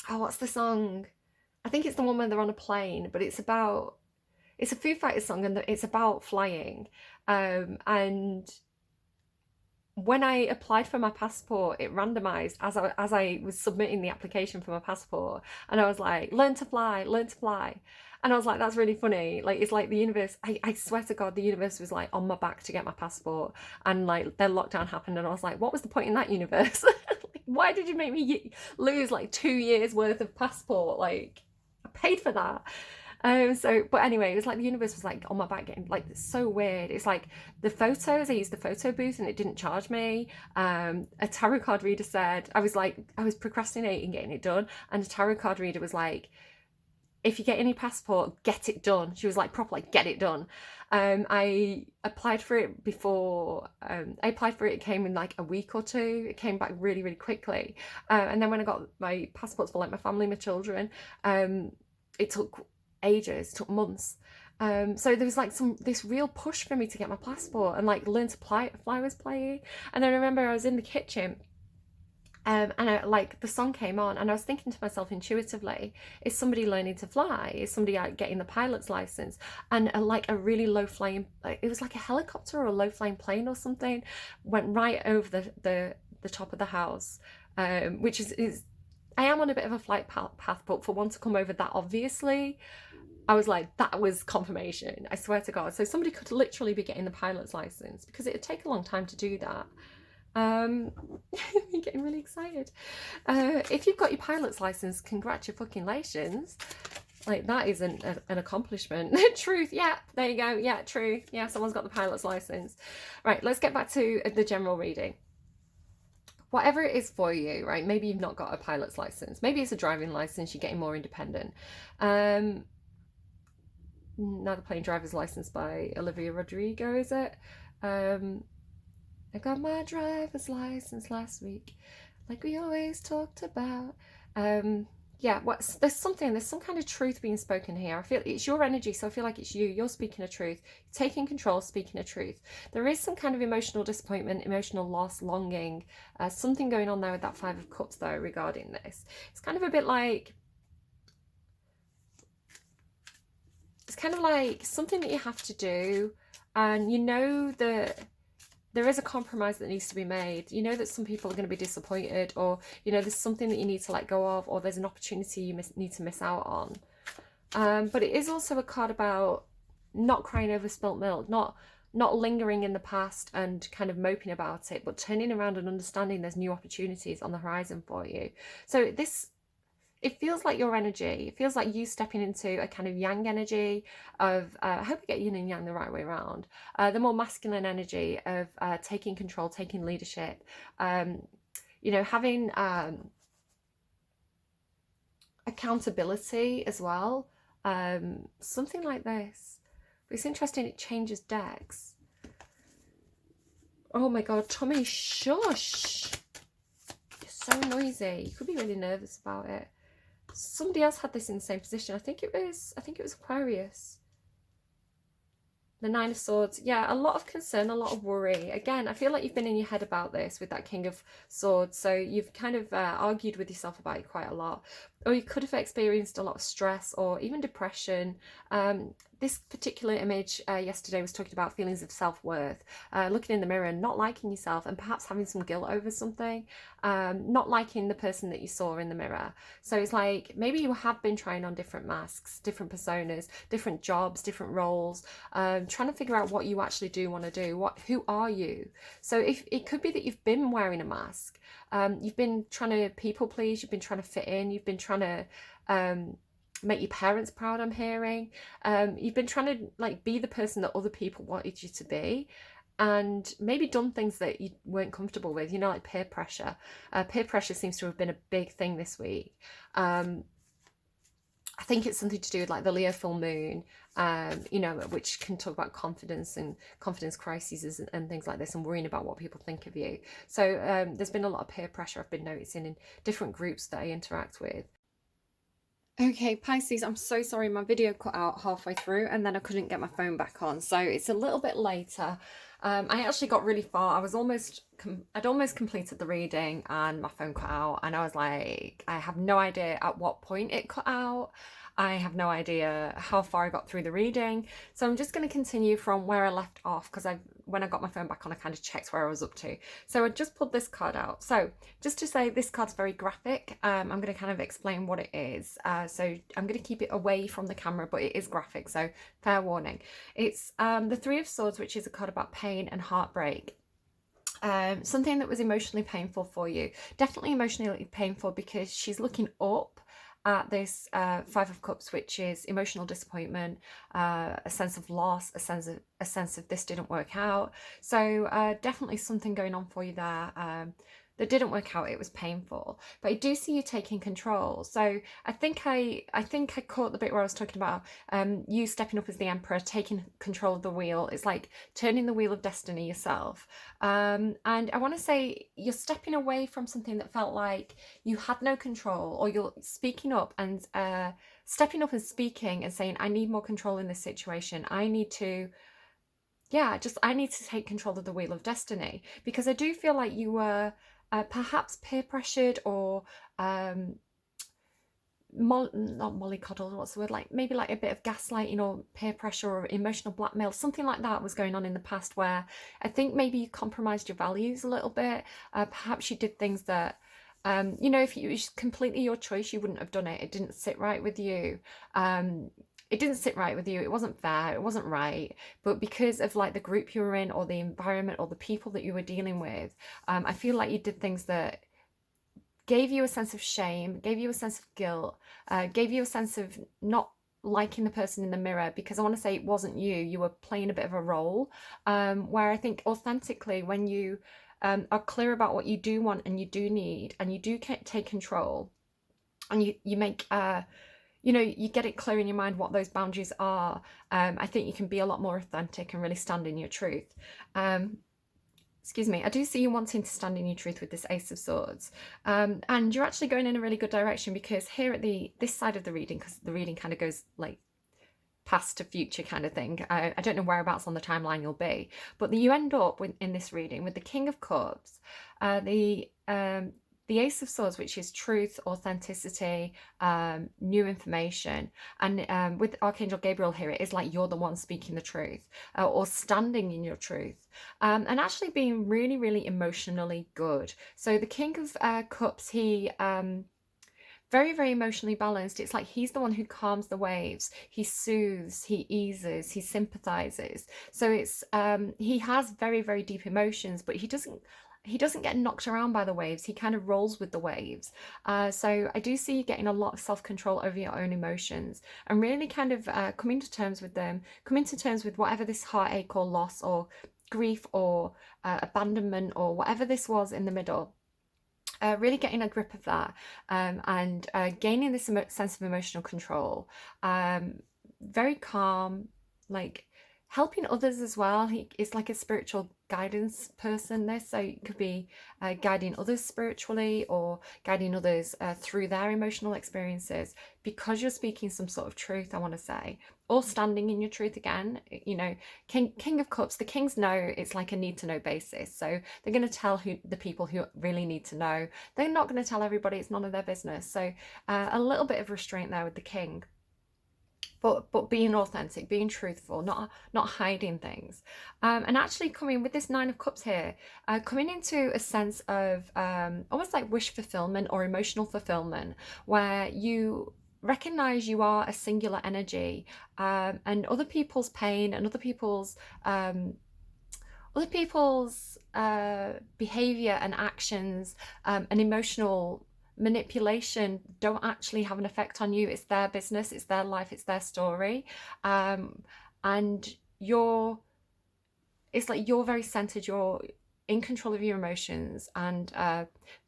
what's the song? I think it's the one when they're on a plane, but it's a Foo Fighters song, and it's about flying. And when I applied for my passport, it randomized as I was submitting the application for my passport, and I was like, learn to fly. And I was like, that's really funny. Like, it's like the universe, I swear to God, the universe was like on my back to get my passport, and like then lockdown happened, and I was like, what was the point in that, universe? Like, why did you make me lose like 2 years worth of passport? Like, I paid for that. But anyway, it was like the universe was like on my back, getting like, it's so weird. It's like the photos, I used the photo booth and it didn't charge me. A tarot card reader said, I was procrastinating getting it done, and a tarot card reader was like, if you get any passport, get it done. She was like, properly, get it done. I applied for it before, it came in like a week or two. It came back really, really quickly. And then when I got my passports for like my family, my children, it took ages, took months. So there was like this real push for me to get my passport and like learn to fly was playing. And I remember I was in the kitchen, like the song came on and I was thinking to myself intuitively, is somebody learning to fly? Is somebody out getting the pilot's license? And like a really low flying, it was like a helicopter or a low flying plane or something, went right over the top of the house, which is I am on a bit of a flight path, but for one to come over that obviously, I was like, that was confirmation. I swear to God. So somebody could literally be getting the pilot's license, because it would take a long time to do that. I'm getting really excited. If you've got your pilot's license, congratulations. Like, that is an accomplishment. Truth, yeah, there you go. Yeah, true. Yeah, someone's got the pilot's license. Right, let's get back to the general reading. Whatever it is for you, right? Maybe you've not got a pilot's license. Maybe it's a driving license, you're getting more independent. Now they're playing Driver's License by Olivia Rodrigo, is it? I got my driver's license last week, like we always talked about. Yeah, there's some kind of truth being spoken here. I feel it's your energy, so I feel like it's you're speaking a truth, taking control, speaking a truth. There is some kind of emotional disappointment, emotional loss, longing, something going on there with that Five of Cups though regarding this. It's kind of a bit like, it's kind of like something that you have to do, and you know that there is a compromise that needs to be made. You know that some people are going to be disappointed, or, you know, there's something that you need to let go of, or there's an opportunity you need to miss out on. But it is also a card about not crying over spilt milk, not lingering in the past and kind of moping about it, but turning around and understanding there's new opportunities on the horizon for you. So it feels like your energy. It feels like you stepping into a kind of yang energy of, I hope I get yin and yang the right way around, the more masculine energy of taking control, taking leadership, you know, having accountability as well, something like this. But it's interesting, it changes decks. Oh my God, Tommy, shush. You're so noisy. You could be really nervous about it. Somebody else had this in the same position. I think it was Aquarius. The Nine of Swords. Yeah, a lot of concern, a lot of worry. Again, I feel like you've been in your head about this with that King of Swords. So you've kind of argued with yourself about it quite a lot. Or you could have experienced a lot of stress or even depression. This particular image yesterday was talking about feelings of self-worth, looking in the mirror and not liking yourself, and perhaps having some guilt over something, not liking the person that you saw in the mirror. So it's like maybe you have been trying on different masks, different personas, different jobs, different roles, trying to figure out what you actually do want to do. Who are you? So if it could be that you've been wearing a mask, you've been trying to people please, you've been trying to fit in, you've been trying to make your parents proud, I'm hearing. You've been trying to like be the person that other people wanted you to be, and maybe done things that you weren't comfortable with, you know, like peer pressure. Peer pressure seems to have been a big thing this week. I think it's something to do with like the Leo full moon, you know, which can talk about confidence and confidence crises and things like this, and worrying about what people think of you. So there's been a lot of peer pressure I've been noticing in different groups that I interact with. Okay, Pisces, I'm so sorry, my video cut out halfway through and then I couldn't get my phone back on, so it's a little bit later. I actually got really far. I'd almost completed the reading and my phone cut out, and I was like, I have no idea at what point it cut out. I have no idea how far I got through the reading. So I'm just going to continue from where I left off, because when I got my phone back on, I kind of checked where I was up to. So I just pulled this card out. So just to say, this card's very graphic. I'm going to kind of explain what it is. So I'm going to keep it away from the camera, but it is graphic, so fair warning. It's the Three of Swords, which is a card about pain and heartbreak. Something that was emotionally painful for you. Definitely emotionally painful, because she's looking up at this Five of Cups, which is emotional disappointment, a sense of loss, a sense of this didn't work out. So definitely something going on for you there. That didn't work out. It was painful, but I do see you taking control. So I think I caught the bit where I was talking about you stepping up as the Emperor, taking control of the wheel. It's like turning the wheel of destiny yourself. And I want to say you're stepping away from something that felt like you had no control, or you're speaking up and stepping up and speaking and saying, I need more control in this situation. I need to take control of the wheel of destiny, because I do feel like you were perhaps peer pressured or not mollycoddled, what's the word, like maybe like a bit of gaslighting or peer pressure or emotional blackmail, something like that was going on in the past, where I think maybe you compromised your values a little bit. Perhaps you did things that, you know, if it was completely your choice, you wouldn't have done it. It didn't sit right with you. It didn't sit right with you. It wasn't fair. It wasn't right. But because of like the group you were in or the environment or the people that you were dealing with, I feel like you did things that gave you a sense of shame, gave you a sense of guilt, gave you a sense of not liking the person in the mirror, because I want to say it wasn't you. You were playing a bit of a role, where I think authentically, when you are clear about what you do want and you do need, and you do take control, and you make you know, you get it clear in your mind what those boundaries are, I think you can be a lot more authentic and really stand in your truth. Excuse me, I do see you wanting to stand in your truth with this Ace of Swords, and you're actually going in a really good direction, because here at this side of the reading, because the reading kind of goes like past to future kind of thing, I don't know whereabouts on the timeline you'll be, but you end up in this reading with the King of Cups, the Ace of Swords, which is truth, authenticity, new information. And with Archangel Gabriel here, it is like you're the one speaking the truth, or standing in your truth, and actually being really, really emotionally good. So the King of Cups, he very, very emotionally balanced. It's like he's the one who calms the waves. He soothes, he eases, he sympathizes. So it's he has very, very deep emotions, but he doesn't get knocked around by the waves. He kind of rolls with the waves. So I do see you getting a lot of self-control over your own emotions, and really kind of coming to terms with them, coming to terms with whatever this heartache or loss or grief or abandonment or whatever this was in the middle. Really getting a grip of that, and gaining this sense of emotional control. Very calm, like helping others as well. He is like a spiritual guidance person, this, so you could be guiding others spiritually or guiding others through their emotional experiences, because you're speaking some sort of truth, I want to say, or standing in your truth again. You know, King of Cups, the kings know it's like a need to know basis, so they're going to tell the people who really need to know. They're not going to tell everybody, it's none of their business. So a little bit of restraint there with the king, but being authentic, being truthful, not hiding things, and actually coming with this Nine of Cups here, coming into a sense of almost like wish fulfillment or emotional fulfillment, where you recognize you are a singular energy, and other people's pain and other people's behavior and actions, and emotional manipulation don't actually have an effect on you. It's their business, it's their life, it's their story, and it's like you're very centered, you're in control of your emotions, and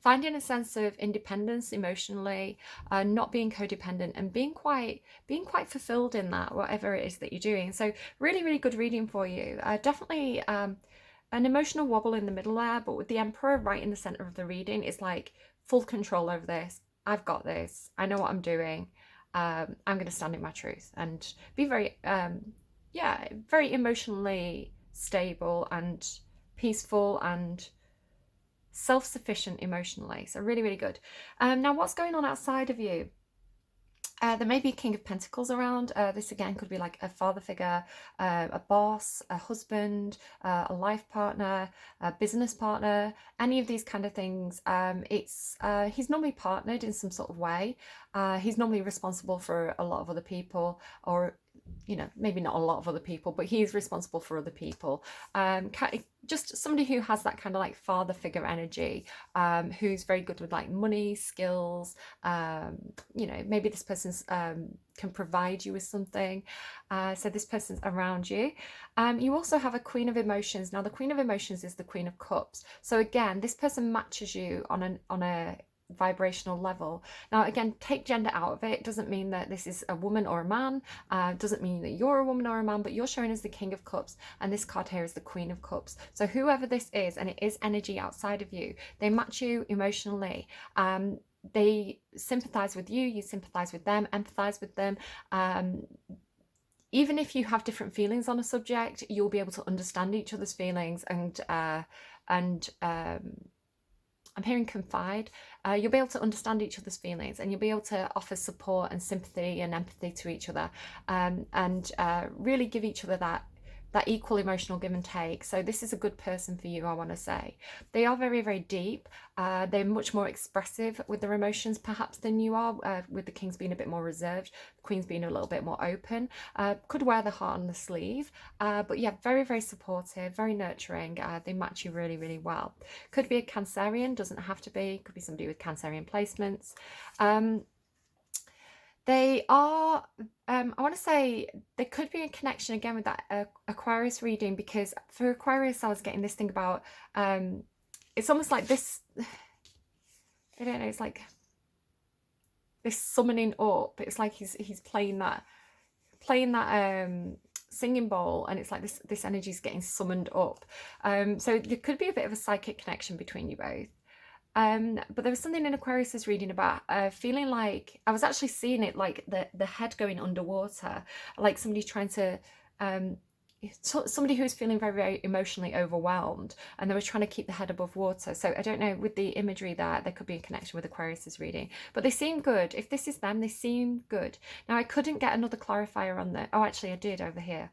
finding a sense of independence emotionally, not being codependent, and being quite fulfilled in that, whatever it is that you're doing. So really, really good reading for you. Definitely an emotional wobble in the middle there, but with the Emperor right in the center of the reading, it's like full control over this. I've got this. I know what I'm doing. I'm going to stand in my truth and be very, very emotionally stable and peaceful and self-sufficient emotionally. So really, really good. Now, what's going on outside of you? There may be a King of Pentacles around. This again could be like a father figure, a boss, a husband, a life partner, a business partner, any of these kind of things. He's normally partnered in some sort of way. He's normally responsible for a lot of other people, or you know, maybe not a lot of other people, but he's responsible for other people. Just somebody who has that kind of like father figure energy, who's very good with like money, skills. You know, maybe this person's can provide you with something. So this person's around you. You also have a Queen of Emotions. Now the Queen of Emotions is the Queen of Cups. So again, this person matches you on a vibrational level. Now again, take gender out of it. It doesn't mean that this is a woman or a man, doesn't mean that you're a woman or a man, but you're showing as the King of Cups, and this card here is the Queen of Cups. So whoever this is, and it is energy outside of you, they match you emotionally. They sympathize with you, you sympathize with them, empathize with them. Even if you have different feelings on a subject, you'll be able to understand each other's feelings and I'm hearing confide. You'll be able to understand each other's feelings, and you'll be able to offer support and sympathy and empathy to each other, and really give each other that equal emotional give and take. So this is a good person for you, I want to say. They are very, very deep. They're much more expressive with their emotions perhaps than you are, with the Kings being a bit more reserved, the Queens being a little bit more open. Could wear the heart on the sleeve, but yeah, very, very supportive, very nurturing. They match you really, really well. Could be a Cancerian, doesn't have to be. Could be somebody with Cancerian placements. They are, I want to say, there could be a connection again with that Aquarius reading, because for Aquarius, I was getting this thing about, it's almost like this, I don't know, it's like this summoning up. It's like he's playing that singing bowl, and it's like this energy is getting summoned up. So there could be a bit of a psychic connection between you both. But there was something in Aquarius's reading about feeling like, I was actually seeing it like the head going underwater, like somebody trying to, somebody who was feeling very, very emotionally overwhelmed, and they were trying to keep the head above water. So I don't know, with the imagery there could be a connection with Aquarius's reading, but they seem good. If this is them, they seem good. Now, I couldn't get another clarifier on the, oh, actually I did over here.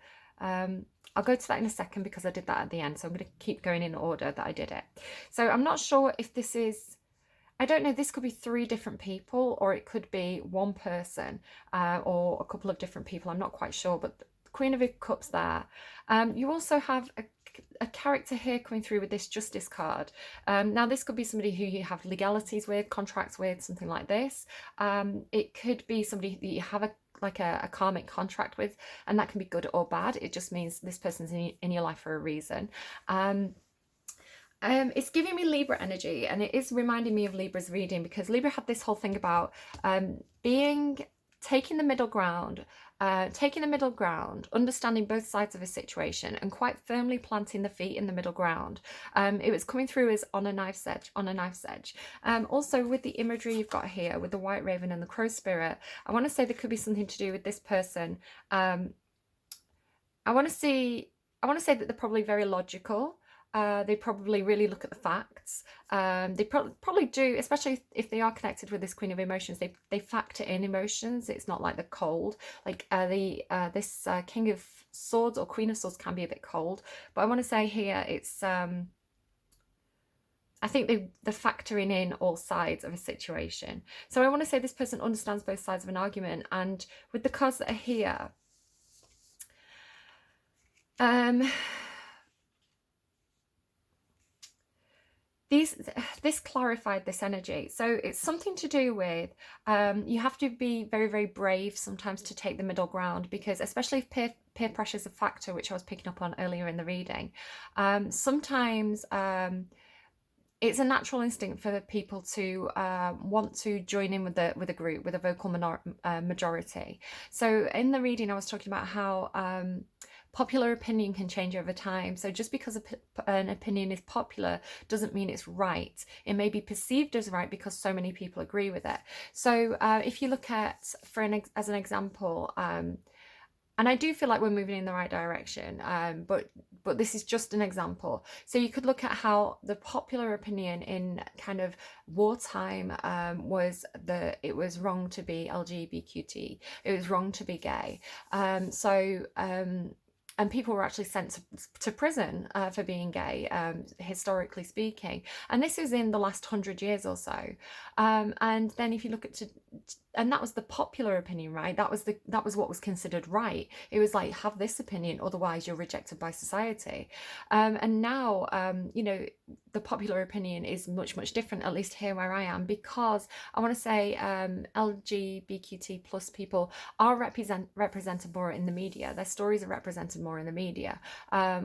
I'll go to that in a second because I did that at the end. So I'm going to keep going in order that I did it. So I'm not sure if this is, I don't know, this could be 3 different people, or it could be one person, or a couple of different people. I'm not quite sure, but the Queen of Cups there. You also have a character here coming through with this Justice card. Now, this could be somebody who you have legalities with, contracts with, something like this. It could be somebody that you have a karmic contract with, and that can be good or bad. It just means this person's in your life for a reason. It's giving me Libra energy, and it is reminding me of Libra's reading, because Libra had this whole thing about taking the middle ground, understanding both sides of a situation, and quite firmly planting the feet in the middle ground. It was coming through as on a knife's edge. Also, with the imagery you've got here with the white raven and the crow spirit, I want to say there could be something to do with this person. I want to say that they're probably very logical. They probably really look at the facts. They probably do, especially if they are connected with this Queen of Emotions. They factor in emotions. It's not like they're cold. Like this King of Swords or Queen of Swords can be a bit cold. But I want to say here, it's I think they're factoring in all sides of a situation. So I want to say this person understands both sides of an argument. And with the cards that are here, this clarified this energy. So it's something to do with you have to be very, very brave sometimes to take the middle ground, because especially if peer pressure is a factor, which I was picking up on earlier in the reading, sometimes it's a natural instinct for people to want to join in with a group, with a vocal majority. So in the reading, I was talking about how popular opinion can change over time. So just because an opinion is popular doesn't mean it's right. It may be perceived as right because so many people agree with it. So if you look at, as an example, and I do feel like we're moving in the right direction, but this is just an example. So you could look at how the popular opinion in kind of wartime was that it was wrong to be LGBTQ. It was wrong to be gay. And people were actually sent to prison for being gay, historically speaking. And this is in the last 100 years or so. And then if you look at, and that was the popular opinion, right? That was what was considered right. It was like, have this opinion, otherwise you're rejected by society. And now, you know, the popular opinion is much, much different, at least here where I am, because I want to say LGBTQ plus people are represented more in the media. Their stories are represented more in the media.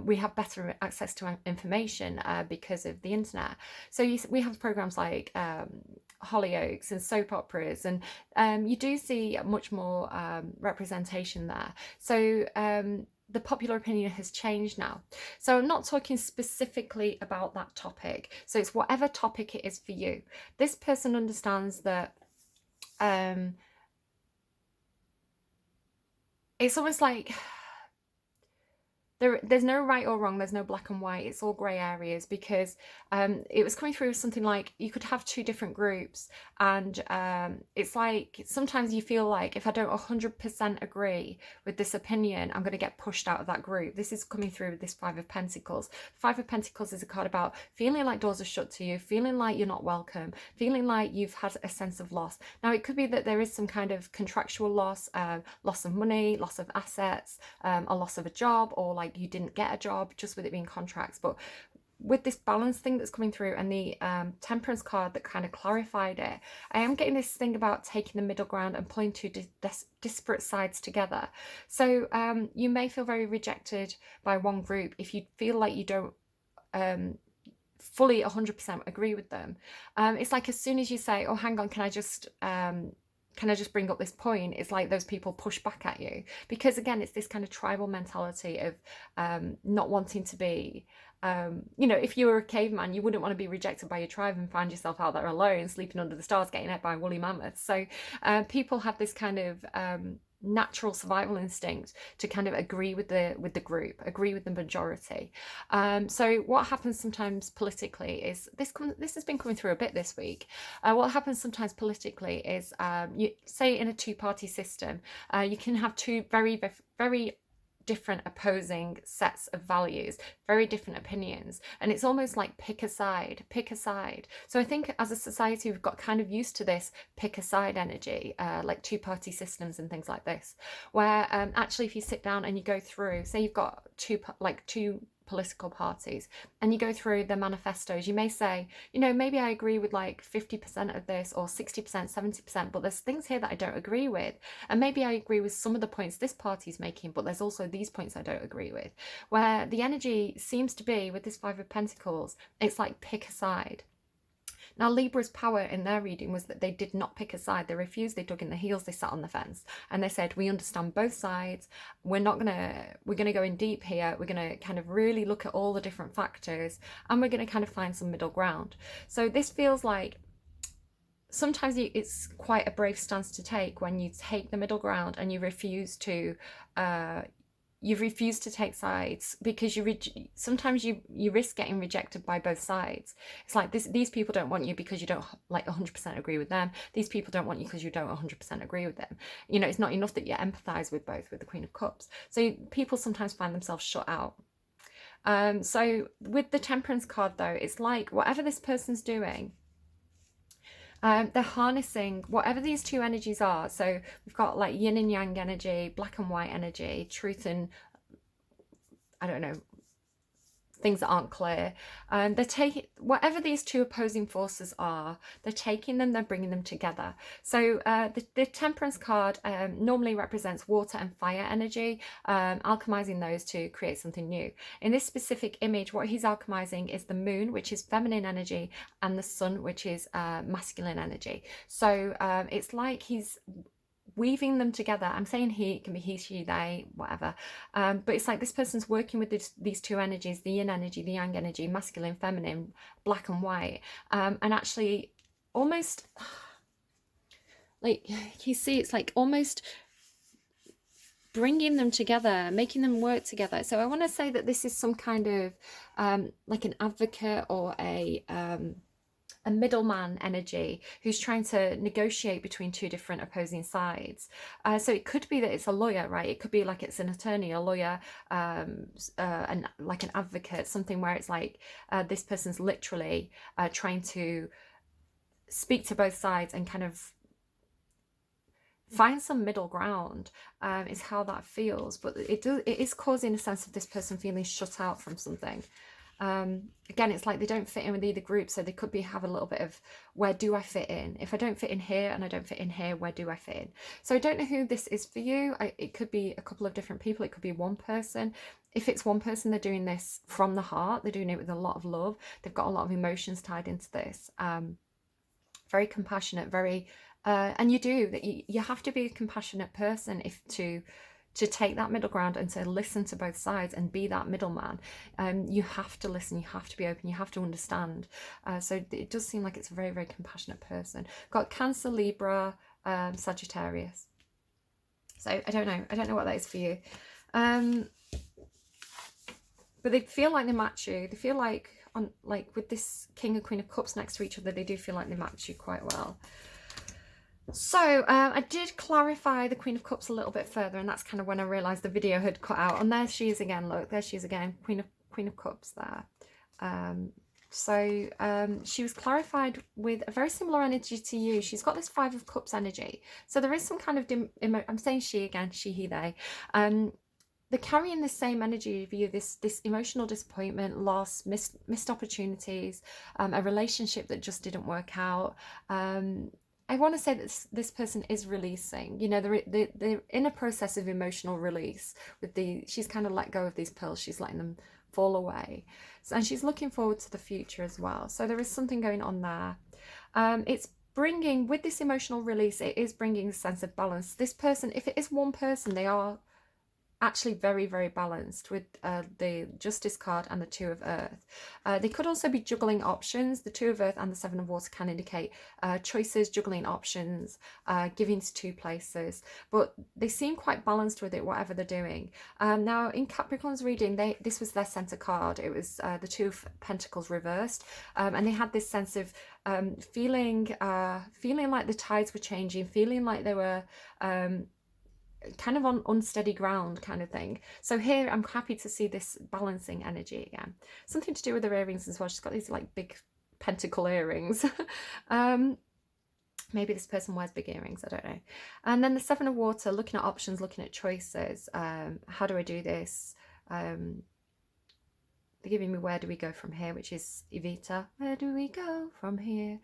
We have better access to information because of the internet. So we have programs like Hollyoaks and soap operas, and you do see much more representation there. So the popular opinion has changed now. So I'm not talking specifically about that topic. So it's whatever topic it is for you. This person understands that it's almost like there's no right or wrong, there's no black and white, it's all grey areas, because it was coming through with something like you could have two different groups, and it's like sometimes you feel like if I don't 100% agree with this opinion, I'm going to get pushed out of that group. This is coming through with this Five of Pentacles. Five of Pentacles is a card about feeling like doors are shut to you, feeling like you're not welcome, feeling like you've had a sense of loss. Now it could be that there is some kind of contractual loss, loss of money, loss of assets, a loss of a job, or like you didn't get a job, just with it being contracts. But with this balance thing that's coming through, and the Temperance card that kind of clarified it, I am getting this thing about taking the middle ground and pulling two disparate sides together. So you may feel very rejected by one group if you feel like you don't fully 100% agree with them. It's like as soon as you say, oh hang on, can I just bring up this point, it's like those people push back at you, because again it's this kind of tribal mentality of not wanting to be you know, if you were a caveman, you wouldn't want to be rejected by your tribe and find yourself out there alone, sleeping under the stars, getting ate by woolly mammoths. So people have this kind of natural survival instinct to kind of agree with the group, agree with the majority. So what happens sometimes politically is this has been coming through a bit this week. What happens sometimes politically is you say in a two-party system, you can have two very different opposing sets of values, very different opinions, and it's almost like pick a side. So I think as a society we've got kind of used to this pick a side energy, like two-party systems and things like this, where actually if you sit down and you go through, say you've got two political parties and you go through the manifestos, you may say, you know, maybe I agree with like 50% of this, or 60%, 70%, but there's things here that I don't agree with, and maybe I agree with some of the points this party's making, but there's also these points I don't agree with. Where the energy seems to be with this Five of Pentacles, it's like pick a side. Now, Libra's power in their reading was that they did not pick a side. They refused, they dug in the heels, they sat on the fence, and they said, we understand both sides. We're going to go in deep here. We're going to kind of really look at all the different factors, and we're going to kind of find some middle ground. So this feels like sometimes it's quite a brave stance to take when you take the middle ground and you refuse to take sides, because sometimes you risk getting rejected by both sides. It's like these people don't want you because you don't like 100% agree with them. These people don't want you because you don't 100% agree with them. You know, it's not enough that you empathize with both, with the Queen of Cups. So people sometimes find themselves shut out. So with the Temperance card though, it's like whatever this person's doing, they're harnessing whatever these two energies are. So we've got like yin and yang energy, black and white energy, truth and, I don't know, things that aren't clear. They're taking whatever these two opposing forces are, they're taking them, they're bringing them together. So the Temperance card normally represents water and fire energy, alchemizing those to create something new. In this specific image, what he's alchemizing is the moon, which is feminine energy, and the sun, which is masculine energy. So it's like he's weaving them together. I'm saying he, it can be he, she, they, whatever, but it's like this person's working with these two energies, the yin energy, the yang energy, masculine, feminine, black and white, and actually almost like you see, it's like almost bringing them together, making them work together. So I want to say that this is some kind of like an advocate or a middleman energy who's trying to negotiate between two different opposing sides. So it could be that it's a lawyer, right? It could be like it's an attorney, a lawyer, and like an advocate, something where it's like this person's literally trying to speak to both sides and kind of find some middle ground, is how that feels. But it is causing a sense of this person feeling shut out from something. Again, it's like they don't fit in with either group, so they could have a little bit of, where do I fit in? If I don't fit in here and I don't fit in here, where do I fit in? So I don't know who this is for you. It could be a couple of different people. It could be one person. If it's one person, they're doing this from the heart. They're doing it with a lot of love. They've got a lot of emotions tied into this. Very compassionate, very, and you have to be a compassionate person to take that middle ground and to listen to both sides and be that middleman. You have to listen, you have to be open, you have to understand. So it does seem like it's a very, very compassionate person. Got Cancer, Libra, Sagittarius. So I don't know what that is for you. but they feel like they match you. They feel like, like with this King and Queen of Cups next to each other, they do feel like they match you quite well. So I did clarify the Queen of Cups a little bit further, and that's kind of when I realised the video had cut out. And there she is again. Look, there she is again, Queen of Cups there. She was clarified with a very similar energy to you. She's got this Five of Cups energy. So there is some kind of I'm saying she again, she, he, they. They're carrying the same energy of you, this emotional disappointment, loss, missed opportunities, a relationship that just didn't work out. I want to say that this person is releasing. You know, they're in a process of emotional release. She's kind of let go of these pills. She's letting them fall away. So, and she's looking forward to the future as well. So there is something going on there. It's bringing, with this emotional release, it is bringing a sense of balance. This person, if it is one person, they are actually very, very balanced with the Justice card and the Two of Earth. They could also be juggling options. The Two of Earth and the Seven of Water can indicate choices, juggling options, giving to two places, but they seem quite balanced with it, whatever they're doing. Now in Capricorn's reading, this was their center card. It was the Two of Pentacles reversed, and they had this sense of feeling like the tides were changing, feeling like they were kind of on unsteady ground kind of thing. So here I'm happy to see this balancing energy again. Something to do with her earrings as well. She's got these like big pentacle earrings. Maybe this person wears big earrings, I don't know. And then the Seven of Water, looking at options, looking at choices. How do I do this? They're giving me where do we go from here, which is Evita. Where do we go from here?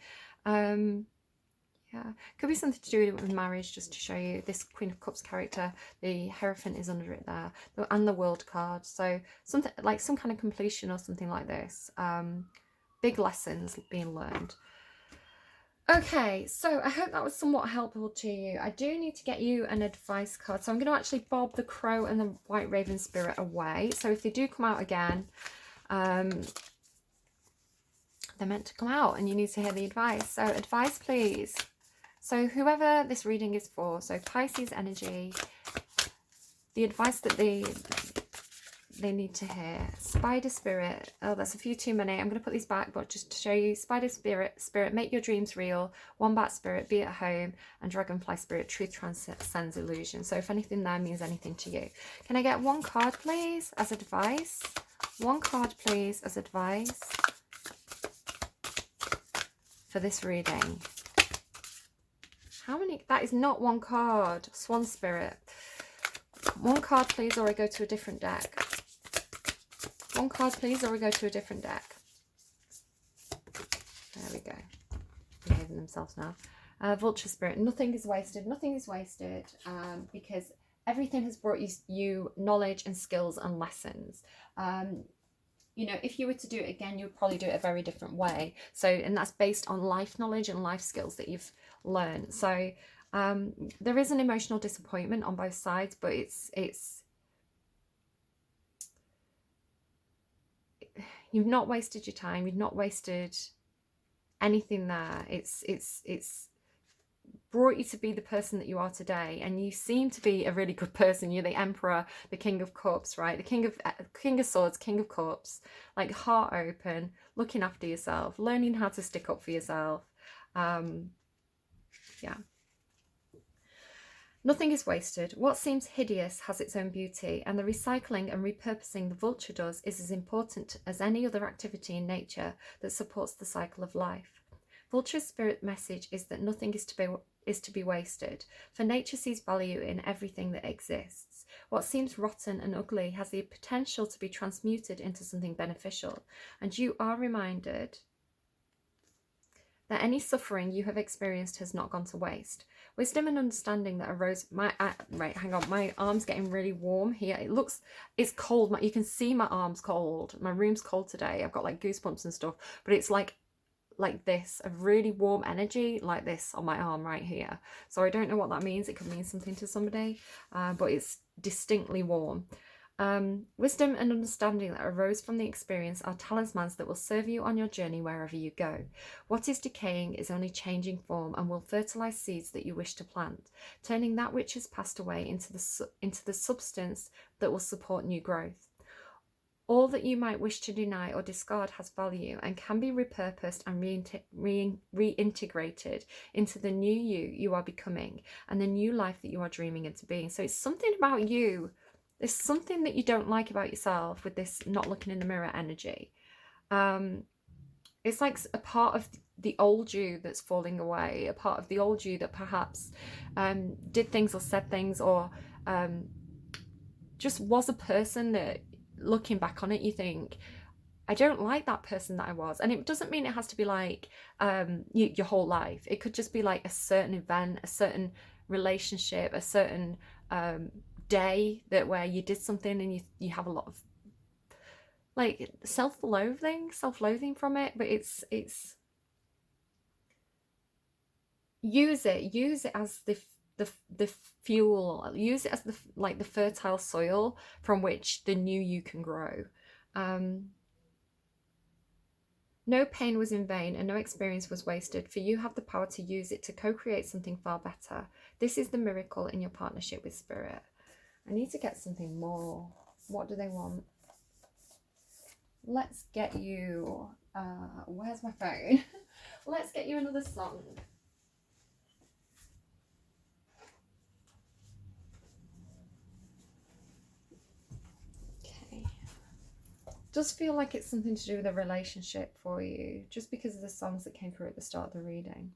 Yeah, could be something to do with marriage, just to show you this Queen of Cups character. The Hierophant is under it there, and the World card. So something like some kind of completion or something like this. Big lessons being learned. Okay, so I hope that was somewhat helpful to you. I do need to get you an advice card. So I'm going to actually bob the Crow and the White Raven Spirit away. So if they do come out again, they're meant to come out and you need to hear the advice. So advice, please. So whoever this reading is for, so Pisces energy, the advice that they need to hear. Spider Spirit, oh, that's a few too many. I'm going to put these back, but just to show you. Spider Spirit, make your dreams real. Wombat Spirit, be at home. And Dragonfly Spirit, truth transcends illusion. So if anything there means anything to you. Can I get one card, please, as advice? One card, please, as advice for this reading. How many? That is not one card. Swan Spirit. One card, please, or I go to a different deck. One card, please, or we go to a different deck. There we go. Behaving themselves now. Vulture Spirit. Nothing is wasted. Nothing is wasted because everything has brought you knowledge and skills and lessons. You know, if you were to do it again, you would probably do it a very different way. So, and that's based on life knowledge and life skills that you've learned. So there is an emotional disappointment on both sides, but it's you've not wasted your time. You've not wasted anything there. It's brought you to be the person that you are today, and you seem to be a really good person. You're the Emperor, the King of Cups, right? The King of Swords, King of Cups, like heart open, looking after yourself, learning how to stick up for yourself. Yeah. Nothing is wasted. What seems hideous has its own beauty, and the recycling and repurposing the vulture does is as important as any other activity in nature that supports the cycle of life. Vulture's spirit message is that nothing is to be wasted, for nature sees value in everything that exists. What seems rotten and ugly has the potential to be transmuted into something beneficial, and you are reminded that any suffering you have experienced has not gone to waste. Wisdom and understanding that arose... right, hang on. My arm's getting really warm here. It's cold. You can see my arm's cold. My room's cold today. I've got like goosebumps and stuff. But it's like this, a really warm energy like this on my arm right here. So I don't know what that means. It could mean something to somebody. But it's distinctly warm. Wisdom and understanding that arose from the experience are talismans that will serve you on your journey wherever you go. What is decaying is only changing form and will fertilize seeds that you wish to plant, turning that which has passed away into the substance that will support new growth. All that you might wish to deny or discard has value and can be repurposed and reintegrated into the new you are becoming and the new life that you are dreaming into being. So it's something about you. There's something that you don't like about yourself with this not looking in the mirror energy. It's like a part of the old you that's falling away, a part of the old you that perhaps did things or said things or just was a person that, looking back on it, you think, I don't like that person that I was. And it doesn't mean it has to be like your whole life. It could just be like a certain event, a certain relationship, a certain day that where you did something and you have a lot of like self-loathing from it. But it's use it as the fuel, use it as the fertile soil from which the new you can grow. No pain was in vain and no experience was wasted, for you have the power to use it to co-create something far better. This is the miracle in your partnership with Spirit. I need to get something more. What do they want? Let's get you, where's my phone? Let's get you another song. Does feel like it's something to do with a relationship for you, just because of the songs that came through at the start of the reading.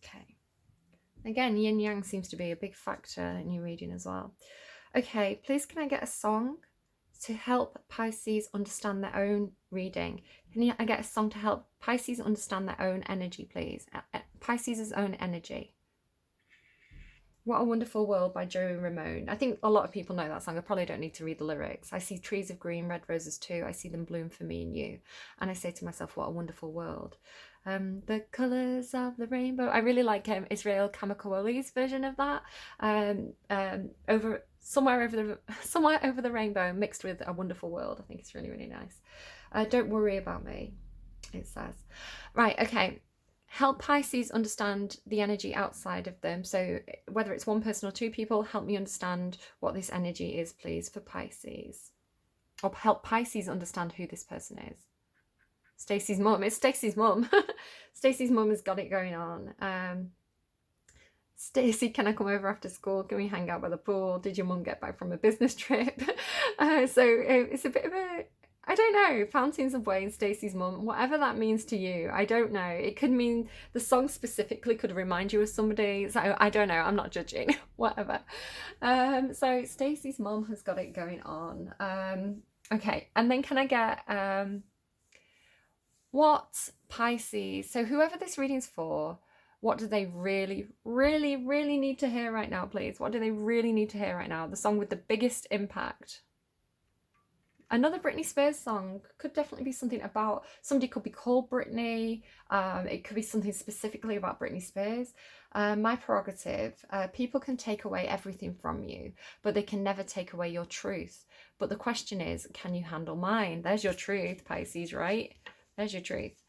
Okay. Again, yin yang seems to be a big factor in your reading as well. Okay, please can I get a song to help Pisces understand their own reading? Can I get a song to help Pisces understand their own energy, please? Pisces' own energy. What a Wonderful World by Joey Ramone. I think a lot of people know that song. I probably don't need to read the lyrics. I see trees of green, red roses too. I see them bloom for me and you. And I say to myself, what a wonderful world. The colours of the rainbow. I really like Israel Kamakawi's version of that. Somewhere over the rainbow mixed with A Wonderful World. I think it's really, really nice. Don't worry about me, it says. Right, okay. Help Pisces understand the energy outside of them. So whether it's one person or two people, help me understand what this energy is, please, for Pisces. Or help Pisces understand who this person is. Stacey's mum. It's Stacey's mum. Stacey's mum has got it going on. Stacey, can I come over after school? Can we hang out by the pool? Did your mum get back from a business trip? It's a bit of a... I don't know, Fountains of Wayne, Stacey's mum, whatever that means to you, I don't know. It could mean the song specifically could remind you of somebody. So I don't know, I'm not judging, whatever. So Stacey's mum has got it going on. Okay, and then can I get what Pisces, so whoever this reading's for, what do they really, really, really need to hear right now, please? What do they really need to hear right now? The song with the biggest impact. Another Britney Spears song could definitely be something about, somebody could be called Britney. It could be something specifically about Britney Spears. My prerogative, people can take away everything from you, but they can never take away your truth. But the question is, can you handle mine? There's your truth, Pisces, right? There's your truth.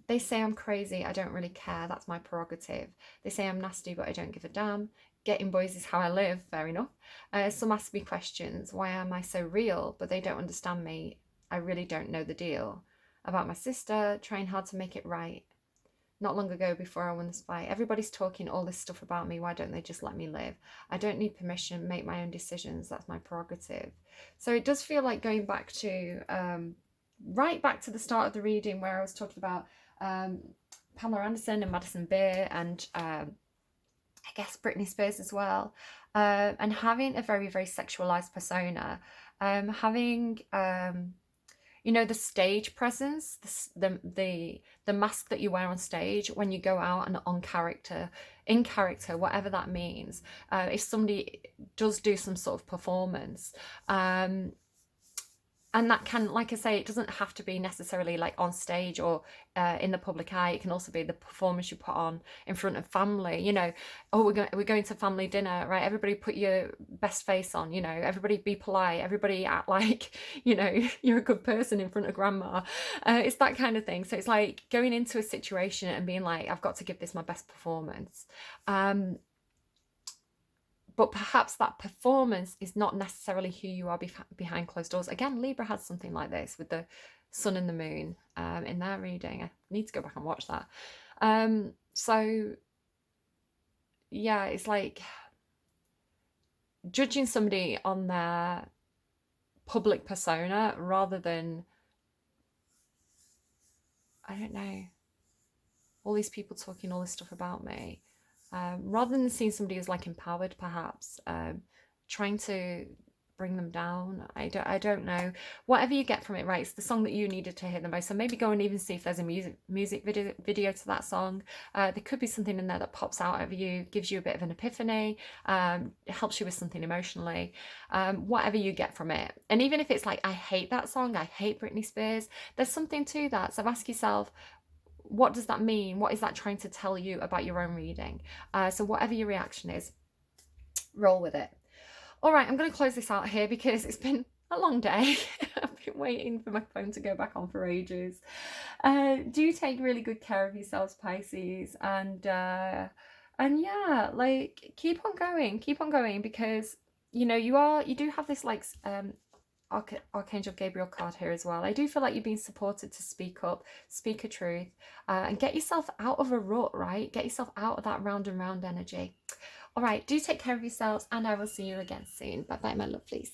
They say I'm crazy, I don't really care, that's my prerogative. They say I'm nasty, but I don't give a damn. Getting boys is how I live, fair enough. Some ask me questions, why am I so real? But they don't understand me, I really don't know the deal. About my sister, trying hard to make it right. Not long ago, before I won this fight, everybody's talking all this stuff about me, why don't they just let me live? I don't need permission, make my own decisions, that's my prerogative. So it does feel like going back to, right back to the start of the reading where I was talking about Pamela Anderson and Madison Beer and I guess Britney Spears as well, and having a very, very sexualized persona, having you know, the stage presence, the mask that you wear on stage when you go out and on character, in character, whatever that means. If somebody does do some sort of performance, and that can, like I say, it doesn't have to be necessarily like on stage or in the public eye. It can also be the performance you put on in front of family. You know, oh, we're going to family dinner, right? Everybody put your best face on, you know, everybody be polite, everybody act like, you know, you're a good person in front of grandma. It's that kind of thing. So it's like going into a situation and being like, I've got to give this my best performance. but perhaps that performance is not necessarily who you are behind closed doors. Again, Libra has something like this with the sun and the moon in their reading. I need to go back and watch that. So yeah, it's like judging somebody on their public persona rather than, I don't know, all these people talking all this stuff about me. Rather than seeing somebody as like empowered, perhaps trying to bring them down. I don't know. Whatever you get from it, right? It's the song that you needed to hear the most. So maybe go and even see if there's a music video to that song. There could be something in there that pops out of you, gives you a bit of an epiphany, helps you with something emotionally. Whatever you get from it, and even if it's like, I hate that song, I hate Britney Spears, there's something to that. So ask yourself, what does that mean? What is that trying to tell you about your own reading? So whatever your reaction is, roll with it. All right, I'm going to close this out here because it's been a long day. I've been waiting for my phone to go back on for ages. Do take really good care of yourselves, Pisces, and yeah, like keep on going, because you know you do have this like Archangel Gabriel card here as well. I do feel like you're being supported to speak up, speak a truth, and get yourself out of a rut, right? Get yourself out of that round and round energy. All right, do take care of yourselves, and I will see you again soon. Bye bye, my lovelies.